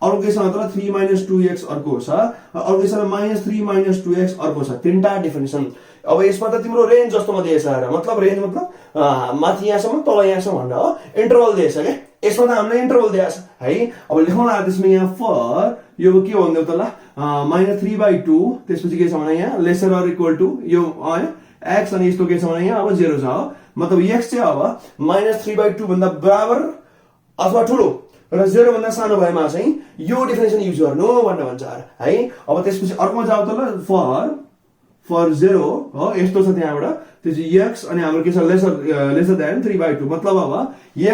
अर्को के छ मतलब 3 - 2x अर्को छ अर्को के छ -3 - 2x अर्को छ तीनटा डेफिनेसन अब यसमा त तिम्रो रेन्ज जस्तोमा दिएछ र मतलब रेन्ज मतलब माथि यहाँसम्म तल यहाँसम्म भनेर हो इन्टरभल दिएछ के यसमा त हामीले इन्टरभल दिएछ है अब लेखौँला त्यसमा यहाँ फर यो के भन्दै त ल -3/2 त्यसपछि के छ भने यहाँ लेसर अर इक्वल टु यो x अनि यस्तो के छ भने यहाँ अब 0 छ हो मतलब x चाहिँ अब -3/2 भन्दा बराबर अथवा ठुलो र 0 भन्दा सानो भएमा चाहिँ यो डेफिनेसन युज गर्नु भनेर भन्छ है अब त्यसपछि अर्कोमा जाऊ त ल फर 0 हो यस्तो छ त्यहाँबाट त्यसपछि x अनि हाम्रो के छ लेसर देन 3/2 मतलब अब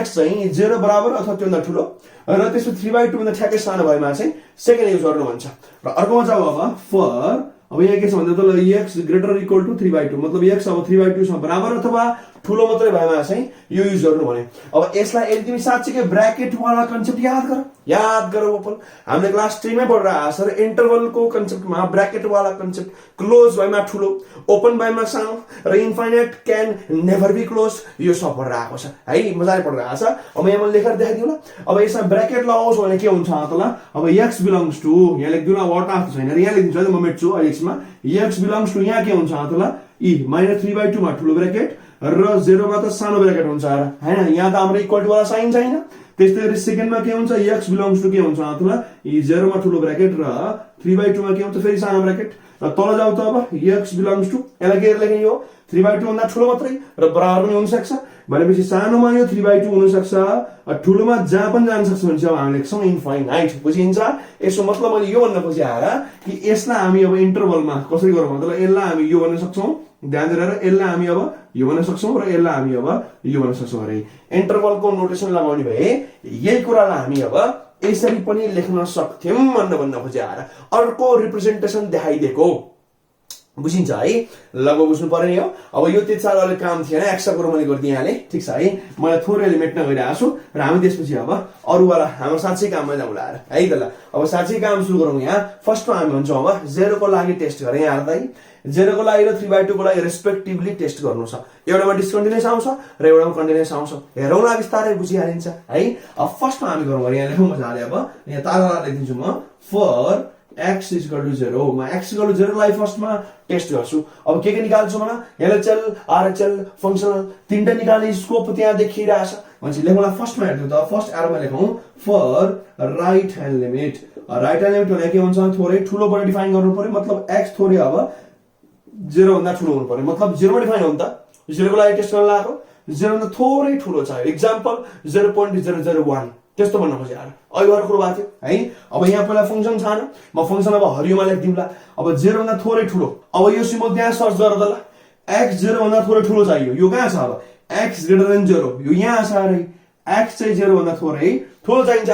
x चाहिँ 0 बराबर अथवा त्योभन्दा ठुलो र त्यसपछि 3/2 भन्दा ठ्याक्कै सानो भएमा चाहिँ सेकेन्ड युज गर्नु भन्छ र अर्कोमा जाऊ अब फर अब यहाँ के छ भन्दा त x ग्रेटर इक्वल टु 3/2 मतलब x अब 3/2 सँग बराबर अथवा ठुलो मात्रै भएमा चाहिँ यो युज गर्नु भने अब यसलाई यदि तिमी साच्चै ब्र्याकेट वाला कन्सेप्ट याद गरौ अपन हामीले क्लास 3 मै पढिरहेको छ र इन्टरभलको कन्सेप्टमा ब्र्याकेट वाला कन्सेप्ट क्लोज भएमा ठुलो ओपन भएमा सानो र infinite can never be close यो सब पढिरहेको छ है मजाले पढिरहेको छ अब यहाँ मैले लेखेर देखाइदिउ ल अब यसमा ब्र्याकेट लगाउँछु भने के हुन्छ त ल अब x बिलोंग्स टु यहाँ लेख्दिउ ल वाट आफ छैन र यहाँ लेख्दिन्छु म मेट्छु x मा x बिलोंग्स टु यहाँ के हुन्छ त ल -3/2 मा ठुलो ब्र्याकेट र 0 मा त सानो ब्र्याकेट हुन्छ हैन यहाँ त हाम्रो इक्वल टु वाला साइन छैन त्यस्तै गरी सेकेन्डमा के हुन्छ x बिलोंग्स टु के हुन्छ त ल 0 मा ठुलो ब्र्याकेट र 3/2 मा के हुन्छ फेरि सानो ब्र्याकेट र तल जाऊ त अब x बिलोंग्स टु यसलाई के लेख्ने हो 3/2 भन्दा ठुलो मात्रै र बराबर पनि हुन सक्छ भनेपछि सानोमा यो 3/2 हुन सक्छ ठुलोमा जहाँ पनि जान सक्छ भने चाहिँ हामी लेख्छौं इन्फाइनाइट बुझिन्छ यसो मतलब मैले यो भन्न खोजे कि यसलाई हामी अब इन्टरभलमा कसरी गरौँ मतलब यसलाई हामी यो भन्न सक्छौं ध्यान दिएर यसलाई हामी अब यो भन्न सक्छौं र यसलाई हामी अब यो भन्न सक्छौं अरे इन्टरभलको नोटेसन लगाउने भए यही कुरालाई हामी अब यसरी पनि लेख्न सक्थ्यौं भन्न खोजे अर्को रिप्रेजेन्टेसन देखाइदिएको बुझिन्छ है लगभग बुझ्नु पर्ने हो अब यो त्यति साह्रो अलि काम थिएन एक्स्ट्रा कुरो मैले गरिदिएँ यहाँले ठीक छ है मलाई थोरै एलिमेन्ट नगरिरहेको छु र हामी त्यसपछि अब अरूवाला हाम्रो साँच्चै काममा जाउँला है त ल अब साँच्चै काम सुरु गरौँ यहाँ फर्स्टमा हामी भन्छौँ अब 0 को लागि टेस्ट गरे यहाँ हेर्दै 0 को लागि र 3/2 को लागि रेस्पेक्टिभली टेस्ट गर्नु छ एउटामा डिस्कन्टिन्युअस आउँछ र एउटामा कन्टिन्युअस आउँछ हेरौँ न बिस्तारै बुझिहालिन्छ है अब फर्स्टमा हामी गरौँ यहाँ लेखौँ मजाले अब यहाँ तारा लेखिदिन्छु म फर x = 0 म x = 0 लाई फर्स्टमा टेस्ट गर्छु अब के निकाल्छु भने LHL RHL फंक्शनल तीनटा निकाल्ने स्कोप त्यहाँ देखिरहेछ भनेपछि लेखौँला फर्स्टमा हेर्नु त फर्स्ट एरोमा लेखौँ फर राइट ह्यान्ड लिमिट भने के हुन्छ थोरै ठुलोबाट डिफाइन गर्नु पर्यो मतलब x थोरै अब 0 भन्दा ठुलो हुनु पर्यो मतलब 0 मा डिफाइन हो नि त 0 को लागि टेस्ट गर्न लाग्यो 0 भन्दा थोरै ठुलो छ एक्जाम्पल 0.001 त्यस्तो भन्न खोजे यार अहिले अर्को कुरो भएको थियो है। अब यहाँ पहिला फंक्सन छैन, म फंक्सन अब हरियोमा लेखिदिउँला। अब 0 भन्दा थोरै ठुलो, अब यो सिम्बल त्यहाँ सर्च गर त ल। x 0 भन्दा थोरै ठुलो चाहियो, यो कहाँ छ अब x ग्रेटर देन 0, यो यहाँ छ अरे। x चाहिँ 0 भन्दा थोरै ठुलो चाहिन्छ।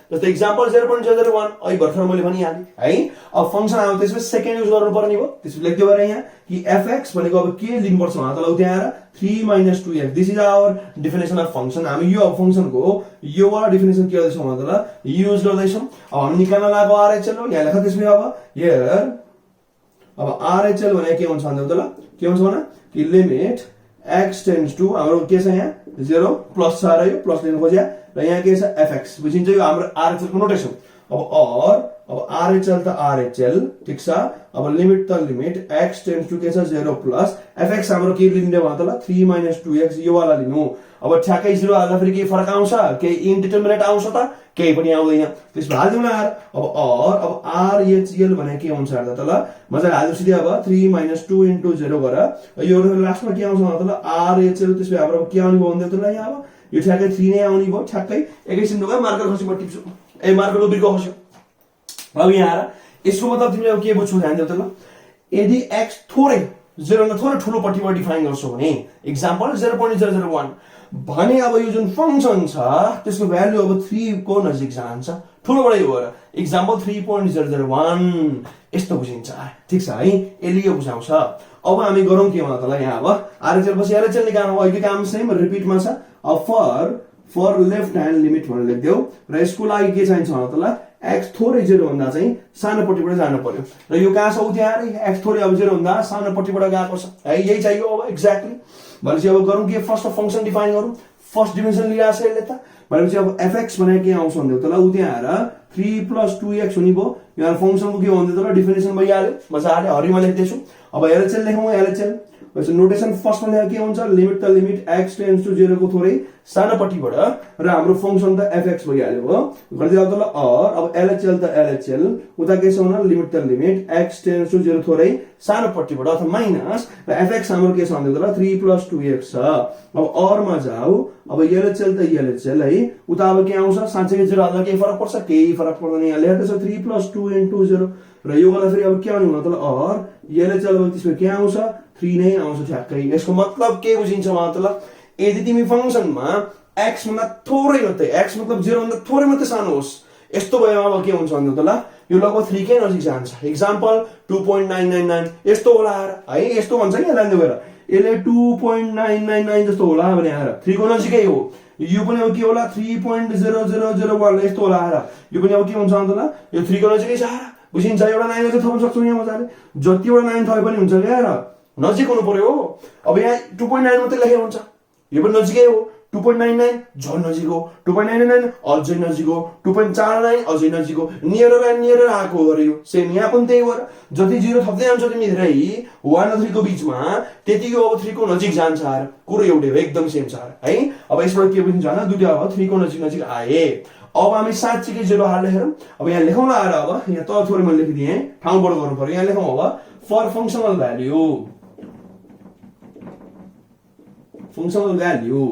जस्तै एक्जाम्पल 0.001 अहिले भर्खर मैले भनिहालेँ है। अब फंक्सन आयो त्यसपछि सेकेन्ड युज गर्नु पर्ने भयो। त्यसपछि लेख्दै गएर यहाँ कि fx भनेको अब के लिनुपर्छ भने त ल त्यहाँ आएर 3 - 2x, this is our definition of function. हामी यो अब फंक्सनको यो वाला डेफिनेसन के गर्दैछौँ भने त ल युज गर्दैछौँ। अब हामी निकाल्न लागेको RHL हो, यहाँ लेख। त्यसपछि अब हियर अब RHL भने के हुन्छ भन्दा त ल के हुन्छ भने कि लिमिट x टेन्ड्स टु हाम्रो के छ यहाँ 0 प्लस छ र यो प्लस लिनु खोज्या र यहाँ के छ fx, बुझिन्छ यो हाम्रो RHL को नोटेसन। अब RHL त RHL ठीक छ। अब लिमिट त लिमिट x टेन्ड्स टु के छ 0 प्लस fx हाम्रो के लिने भयो त ल 3 - 2x यो वाला लिनु। अब ठ्याक्कै 0 हाल्दा फेरि के फरक आउँछ, केही इन्डिटरमिनेट आउँछ त, केही पनि आउँदैन। त्यसमा हाल्दिउँ यार। अब RHL भने के हुन्छ हेर्दा त ल मजाले हाल्दिउँ सिधै। अब 3 - 2 * 0 गर यो लास्टमा के आउँछ त ल RHL। त्यसपछि हाम्रो के आउने भयो भन्दा त ल यहाँ अब यो ठ्याक्कै 3 नै आउने भयो। ठ्याक्कै एकैछिन ढुक्का मार्कर खसी म टिप्छु, मार्कर उब्रिको खस्यो। अब यहाँ आएर यसको मतलब तिमीले अब के बुझ्छौ ध्यान देऊ त ल। यदि x थोरै 0 भन्दा थोरै ठुलो पट्टिबाट डिफाइन गर्छौ भने एक्जाम्पल 0.001 भने अब यो जुन फंक्सन छ त्यसको भ्यालु अब 3 को नजिक जान्छ, ठुलोबाटै हो र। एक्जाम्पल 3.001 यस्तो बुझिन्छ, ठीक छ है। यसले यो बुझाउँछ। अब हामी गरौँ के भन्दा त ल यहाँ अब RHL पछि RHL निकाल्नु। अहिले काम सेम रिपिटमा छ। अब फर लेफ्ट ह्यान्ड लिमिट भनेर लेख्दियौ र यसको लागि के चाहिन्छ भन्दा त ल x थोरै 0 भन्दा चाहिँ सानो पट्टिबाट जानु पर्यो र यो कहाँ छ त्यहाँ अरे x थोरै अब 0 भन्दा सानो पट्टिबाट गएको छ है। यही चाहियो अब एक्ज्याक्टली। भनेपछि अब गरौँ के फर्स्ट अफ फंक्सन डिफाइन गरौँ। फर्स्ट डिमेन्सन लिएर छ यसले त। भनेपछि अब fx भने के आउँछ भन्दै त ल त्यहाँ आएर 3 + 2x हुने भयो। यहाँ फंक्सनको के भन्दै त ल डेफिनेसन भइहाल्यो, मजाले हरिमा लेख्दैछु। अब LHL लेखौँ। LHL नोटेसन फर्स्टमा लेखेको के हुन्छ लिमिट त लिमिट x टेन्ड्स टु 0 को थोरै सानो पट्टिबाट र हाम्रो फंक्सन त fx भइहाल्यो हो। गर्दै आउँदा ल अब LHL त LHL उता के छ भने लिमिट त लिमिट x टेन्ड्स टु 0 थोरै सानो पट्टिबाट अथवा माइनस र fx हाम्रो के छ भन्दै त ल 3 + 2x छ। अब मा जाऊ। अब LHL त LHL है उता अब के आउँछ साँच्चै 0 हाल्दा के फरक पर्छ, केही फरक पर्दैन। यहाँ लेखेको छ 3 + 2 * 0 र यो गर्दा फेरि अब के आउने भन्दा त ल LHL अब त्यसमा के आउँछ 3 नै आउँछ ठ्याक्कै। यसको मतलब के बुझिन्छ भन्दा त ल यदि तिमी फंक्सनमा x भन्दा थोरै मात्रै, x मतलब 0 भन्दा थोरै मात्रै सानो होस्, यस्तो भयो अब के हुन्छ भन्दा त ल यो लगभग 3 कै नजिक जान्छ। एक्जाम्पल 2.999 यस्तो होला है। यस्तो भन्छ नि लान्दै गएर यसले 2.999 जस्तो होला भने आएर 3 को नजिकै हो। यो पनि अब के होला 3.0001 यस्तो होला आएर यो पनि अब के हुन्छ भन्दा त ल यो 3 को नजिकै छ। बुझिन्छ। एउटा 9 अझै थप्न सक्छौ यहाँ मजाले, जतिवटा 9 थपे पनि हुन्छ क्या र, नजिक हुनु पर्यो। अब यहाँ 2.9 मात्रै लेखेको हुन्छ, यो पनि नजिकै हो। 2.99 झन् नजिक हो, 2.99 अझै नजिक हो, 2.49 अझै नजिक हो। नियर आएको हो अरे यो सेम यहाँ पनि त्यही हो। जति 0 थप्दै जान्छ तिमी धेरै 1 र 3 को बीचमा त्यति यो अब 3 को नजिक जान्छ यार। कुरो एउटै हो, एकदम सेम छ है। अब यसबाट के बुझिन्छ भने दुईटा अब 3 को नजिक आए। अब हामी साँच्चीकै 0 हाल्दै हेरौँ। अब यहाँ लेखौँ ल आएर अब यहाँ त थोरै मैले लेखिदिएँ, ठाउँ बढो गर्नु पर्यो। यहाँ लेखौँ अब फर फंक्सनल भ्याल्यु। फंक्सनल भ्याल्यु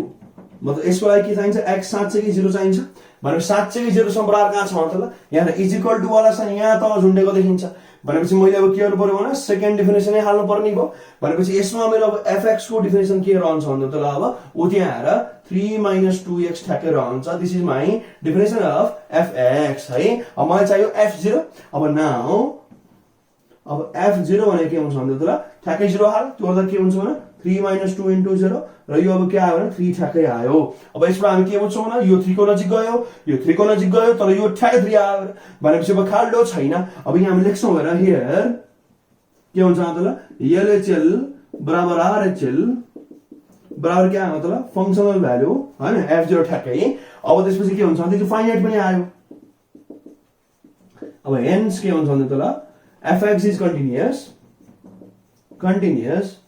मतलब यसको लागि के चाहिन्छ x साँच्चैकै 0 चाहिन्छ। भनेपछि साँच्चैकै 0 सम्म बराबर कहाँ छ भन्दा त ल यहाँ इक्वल टु वाला छ, यहाँ त झुन्डेको देखिन्छ। भनेपछि मैले अब के गर्नु पर्यो भने सेकेन्ड डेफिनेसनै हाल्नु पर्ने भयो। भनेपछि यसमा मेरो अब fx को डेफिनेसन के रहन्छ भन्दा त ल अब उ त्यहाँ आएर 3 - 2x ठ्याक्कै रहन्छ। This is my definition of fx है। अब मलाई चाहियो f0। अब नाउ अब f0 भने के हुन्छ भन्दा त ल ठ्याक्कै 0 हाल। त्यो गर्दा के हुन्छ भने 3 - 2 * 0 र यो अब के आयो भने 3 ठ्याक्कै आयो। अब यसबाट हामी के बुझ्छौँ भने यो 3 को नजिक गयो, यो 3 को नजिक गयो, तर यो ठ्याक्कै 3 आयो भनेपछि अब खाल्डो छैन। अब यहाँ हामी लेख्छौँ हेर हियर के हुन्छ त ल LHL बराबर RHL बराबर के आयो त ल फंक्सनल भ्यालु हैन f0 ठ्याक्कै। अब त्यसपछि के हुन्छ भने फाइनाइट पनि आयो। अब हेन्स के हुन्छ भने त ल fx is continuous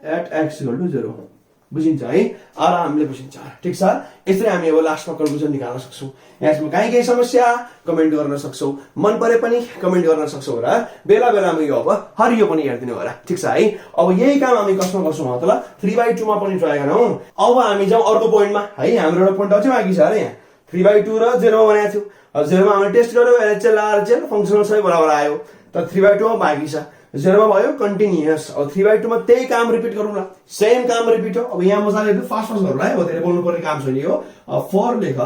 at x = 0 बुझिन्छ है, आरामले बुझिन्छ। ठिक छ, यसरी हामी अब लास्टमा कन्क्लुजन निकाल्न सक्छौँ। यसमा काहीँ केही समस्या कमेन्ट गर्न सक्छौ, मन परे पनि कमेन्ट गर्न सक्छौ र बेला बेलामा यो अब हरियो पनि हेरिदिनु होला। ठिक छ है, अब यही काम हामी कसमा गर्छौँ मतलब 3/2 मा पनि ट्राई गरौँ। अब हामी जाउँ अर्को पोइन्टमा है, हाम्रो एउटा पोइन्ट अझै बाँकी छ अरे यहाँ 3/2 र 0 मा बनाएको थियो। अब 0 मा हामीले टेस्ट गर्यो, एलएचएल आरएचएल फंक्सनल सबै बराबर आयो, तर 3/2 मा बाँकी छ। 0 मा भयो कन्टिन्युअस, अब 3/2 मा त्यही काम रिपिट गरौँला, सेम काम रिपिट हो। अब यहाँ मजाले फास्ट फास्ट गरौँला है, हो धेरै बोल्नु पर्ने काम छैन यो। अब फर लेख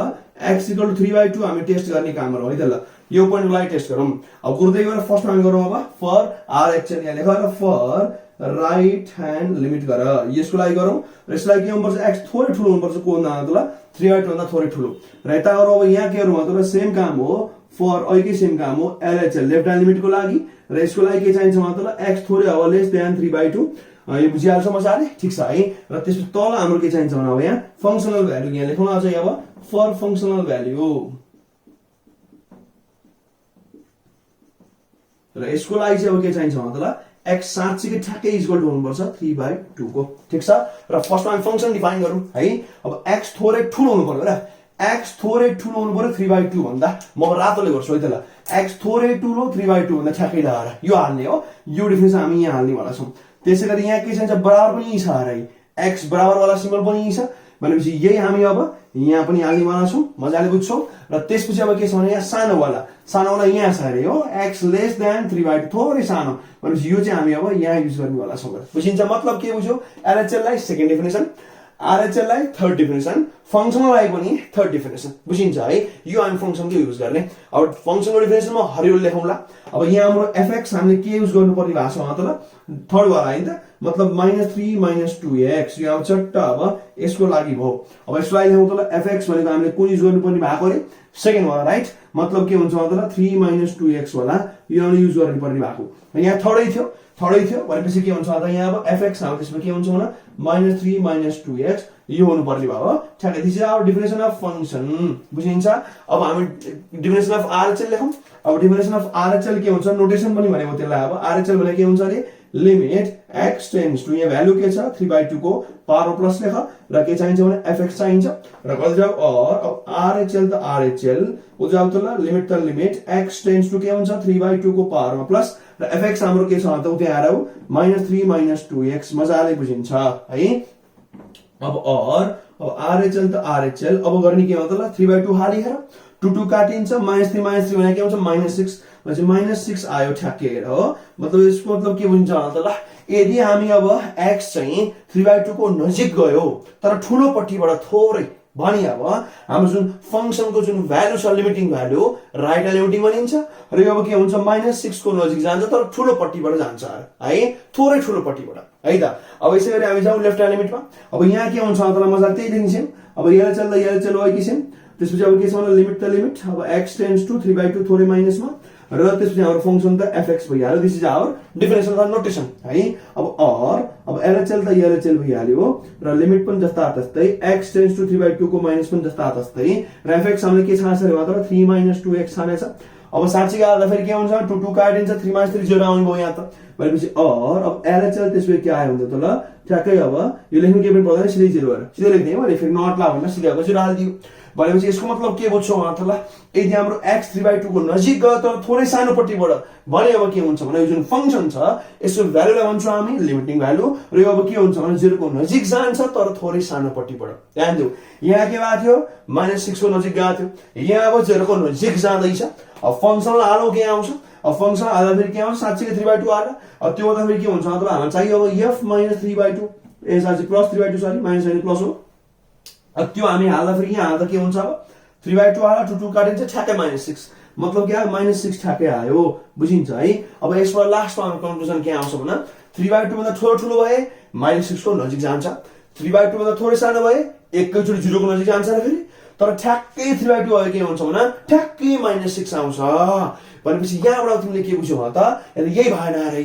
x = 3/2 हामी टेस्ट गर्ने काम गरौँ है त। ल यो पोइन्टलाई टेस्ट गरौँ। अब कुर्दै गएर फर्स्टमा हामी गरौँ अब फर आरएचएल, यहाँ लेख र फर राइट ह्यान्ड लिमिट गर, यसको लागि गरौँ र यसलाई के हुनुपर्छ, x थोरै ठुलो हुनुपर्छ को भन्दा मतलब 3/2 भन्दा थोरै ठुलो र यता गरौँ। अब यहाँ के गरौँ मतलब सेम काम हो, फर अहिले सेम काम हो एलएचएल लेफ्ट ह्यान्ड लिमिटको लागि र यसको लागि के चाहिन्छ मतलब x थोरै अब लेस देन 3/2, यो बुझिहाल्छ मजाले। ठिक छ है, र त्यसपछि तल हाम्रो के चाहिन्छ भने अब यहाँ फंक्सनल भ्यालु यहाँ लेखौँ अझ अब फर फंक्सनल भ्यालु र यसको लागि चाहिँ अब के चाहिन्छ मतलब x साँच्चीकै ठ्याक्कै इक्वल टु हुनुपर्छ 3/2 को। ठिक छ, र फर्स्टमा हामी फंक्सन डिफाइन गरौँ है। अब x थोरै ठुलो हुनु पर्यो र x थोरै ठुलो हुनु पर्यो 3/2 भन्दा। म रातोले गर्छु है त। ल x थोरै ठुलो 3/2 भन्दा ठ्याक्कै लगाएर यो हाल्ने हो, यो डिफरेन्स हामी यहाँ हाल्ने वाला छौँ। त्यसैगरी यहाँ के चाहिन्छ बराबर पनि छ अरे, x बराबर वाला सिम्बल पनि छ भनेपछि यही हामी अब यहाँ पनि हाल्ने वाला छौँ, मजाले बुझ्छौ। र त्यसपछि अब के छ भने यहाँ सानो वाला यहाँ छ अरे हो, x लेस देन 3/2 थोरै सानो भनेपछि यो चाहिँ हामी अब यहाँ युज गर्ने वाला छौँ। बुझिन्छ मतलब के बुझ्यौ, एलएचएल लाई सेकेन्ड डेफिनेसन, आरएचएल लाई थर्ड डेफिनेसन, फंक्सनल लाई पनि थर्ड डेफिनेसन। बुझिन्छ है, यो हामी फंक्सनको युज गर्ने। अब फंक्सनको डेफिनेसनमा हरियो लेखौँला। अब यहाँ हाम्रो एफएक्स हामीले के युज गर्नुपर्ने भएको छ मतलब थर्ड वाला है त, मतलब -3 - 2x यो आउँछ चट्ट अब यसको लागि भयो। अब यसलाई लेखौँ त एफएक्स भनेको हामीले कुन युज गर्नुपर्ने भएको अरे सेकेन्ड वाला राइट, मतलब के हुन्छ मतलब 3 - 2x वाला यो युज गर्नुपर्ने भएको। यहाँ थर्डै थियो भनेपछि के हुन्छ त यहाँ अब एफएक्स हाम्रो त्यसमा के हुन्छ भने -3 - 2x यो हुनुपर्ने भयो ठ्याक्कै। This is our definition of function. बुझिन्छ। अब हामी डेफिनेसन अफ आरएचएल लेखौँ। अब डेफिनेसन अफ आरएचएल के हुन्छ, नोटेसन पनि भनेको त्यसलाई अब आरएचएल भने के हुन्छ अरे लिमिट x टेन्ड्स टु, यहाँ भ्यालु के छ 3/2 को पावर प्लस लेख र के चाहिन्छ भने एफएक्स चाहिन्छ र कति जाऊ अब आरएचएल त आरएचएल उजाउ त ल लिमिट त लिमिट x टेन्ड्स टु के हुन्छ 3/2 को पावरमा प्लस र एफएक्स हाम्रो के छ त उतै आएर -3 - 2x मजाले बुझिन्छ है। अब आरएचएल त आरएचएल अब गर्ने के हो त ल 3/2 हालिएर 2 काटिन्छ, -3 भने के हुन्छ -6 भनेपछि -6 आयो ठ्याक्कै हो। मतलब यसको मतलब के बुझिन्छ त ल, यदि हामी अब x चाहिँ 3/2 को नजिक गयो तर ठुलो पट्टिबाट थोरै भने अब हाम्रो जुन फंक्सनको जुन भ्यालु छ लिमिटिङ भ्यालु राइट लिमिटिङ भनिन्छ र यो अब के हुन्छ -6 को नजिक जान्छ तर ठुलो पट्टिबाट जान्छ है, थोरै ठुलो पट्टिबाट है त। अब यसै गरी हामी जाउँ लेफ्ट ह्यान्ड लिमिटमा। अब यहाँ के हुन्छ त मजाले त्यही देखिन्छ। अब एलएचएल हो कि सेम, त्यसपछि अब के छ भने लिमिट त लिमिट अब x टेन्ड्स टु 3/2 थोरै माइनसमा र त्यसपछि हाम्रो फंक्सन त एफएक्स भइहाल्यो। This is our definition of notation है। अब एलएचएल त एलएचएल भइहाल्यो र लिमिट पनि जस्ता तस्तै x टेन्ड्स टु 3/2 को माइनस पनि जस्ता तस्तै र एफएक्स हामीले के छानेछ अरे मात्र 3 - 2x छानेछ। अब साँच्चै गर्दा फेरि के हुन्छ 2 काटिन्छ 3 - 3 0 आउने भयो यहाँ त भनेपछि अब एलएचएल त्यसपछि के आयो भने त ल ठ्याक्कै अब यो लेख्नु के पनि पर्दैन, सिधै 0 गरेर सिधै लेख्ने हो। फेरि नट ला भनेर सिधै अब 0 हालिदियो भनेपछि यसको मतलब के बुझ्छौ त ल, यदि हाम्रो x 3/2 को नजिक गयो तर थोरै सानो पट्टिबाट भने अब के हुन्छ भने यो जुन फंक्सन छ यसको भ्यालुलाई भन्छौँ हामी लिमिटिङ भ्यालु र यो अब के हुन्छ भने 0 को नजिक जान्छ तर थोरै सानो पट्टिबाट। ध्यान दिऊ, यहाँ के भएको थियो -6 को नजिक गएको थियो, यहाँ अब 0 को नजिक जाँदैछ। अब फंक्सनल हालौँ के आउँछ, अब फंक्सन हाल्दा फेरि के आउँछ साँच्चै 3/2 आएर अब त्यो गर्दा फेरि के हुन्छ मतलब हामीलाई चाहियो अब f - 3/2 ए साँच्चै +3/2 सरी माइनस होइन प्लस हो। अब त्यो हामी हाल्दा फेरि यहाँ हाल्दा के हुन्छ अब 3/2 आएर 2 काटिन्छ ठ्याक्कै -6 मतलब के आयो -6 ठ्याक्कै आयो। बुझिन्छ है। अब यसबाट लास्टमा हाम्रो कन्क्लुजन के आउँछ भने 3/2 भन्दा ठुलो भए -6 को नजिक जान्छ, 3/2 भन्दा थोरै सानो भए एकैचोटि 0 को नजिक जान्छ र फेरि तर ठ्याक्कै 3/2 भयो के हुन्छ भने ठ्याक्कै -6 आउँछ भनेपछि यहाँबाट तिमीले के बुझ्यौ त यही भएन अरे।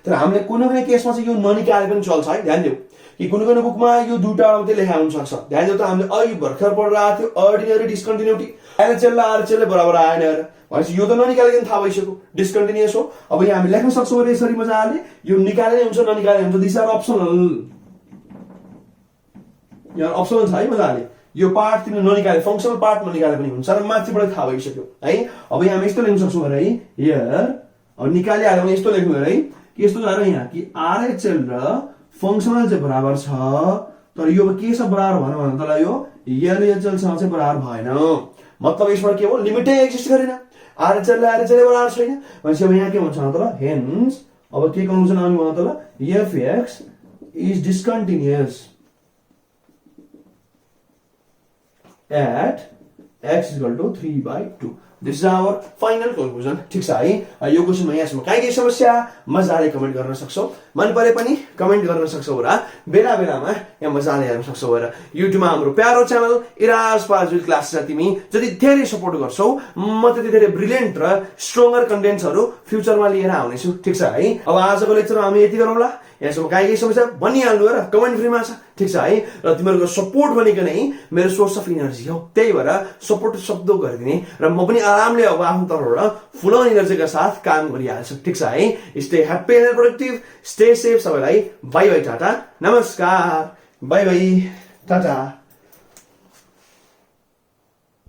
तर हामीले कुनै केसमा चाहिँ यो ननिकाले पनि चल्छ है। ध्यान दिऊ कि कुनै बुकमा यो दुईटा मात्रै लेखा हुन सक्छ। ध्यान दिऊ त हामीले अहिले भर्खर पढेर आएको थियो अर्डिनरी डिस्कन्टिन्युटी एलएचएल र आरएचएल बराबर आएन भनेपछि यो त ननिकालिकन थाहा भइसक्यो डिस्कन्टिन्युअस हो। अब यहाँ हामी लेख्न सक्छौँ यसरी मजाले, यो निकाले हुन्छ ननिकाले हुन्छ, दिस आर अप्सनल यहाँ अप्सनल छ है मजाले यो पार्ट तिमीले ननिकाले फङ्सनल पार्ट ननिकाले पनि हुन्छ र माथिबाट थाहा भइसक्यो है अब यहाँ हामी यस्तो लेख्न सक्छौँ अरे है हियर अब निकालिहाल्यो भने यस्तो लेख्नु अरे है कि यस्तो छ यहाँ कि आरएचएल र फङ्सनल चाहिँ बराबर छ तर यो के छ बराबर भएन भने तँलाई यो एलएचएलसँग चाहिँ बराबर भएन मतलब यसबाट के हो लिमिटै एक्जिस्ट गरेन आरएचएल र आरएचएल बराबर छैन भनेपछि अब यहाँ के हुन्छ त हेन्स अब के कन्क्लुजन आउने भयो त FX is discontinuous at x is equal to 3/2 this is our final conclusion ठीक छ है यो क्वेशनमा यहाँसम्म काहीँ समस्या मजाले कमेन्ट गर्न सक्छौ मन परे पनि कमेन्ट गर्न सक्छौ र बेला बेलामा यहाँ मजाले हेर्न सक्छौ र युट्युबमा हाम्रो प्यारो च्यानल इराज पाजुल क्लास र तिमी जति धेरै सपोर्ट गर्छौ म त्यति धेरै ब्रिलियन्ट र स्ट्रङ्गर कन्टेन्ट्सहरु फ्युचरमा लिएर आउनेछु ठीक छ है अब आजको लेक्चर हामी यति गरौँला यहाँसम्म काहीँ समस्या भनिहाल्नु र कमेन्ट फ्रीमा छ ठीक छ है र तिमीहरूको सपोर्ट भनेको नै मेरो सोर्स अफ इनर्जी हो त्यही भएर सपोर्ट शब्द गरिदिने र म पनि आरामले अब आफ्नो तर्फबाट फुल अन इनर्जीका साथ काम गरिहाल्छु ठीक छ है stay happy and productive stay safe सबैलाई बाई बाई टाटा नमस्कार बाई बाई टाटा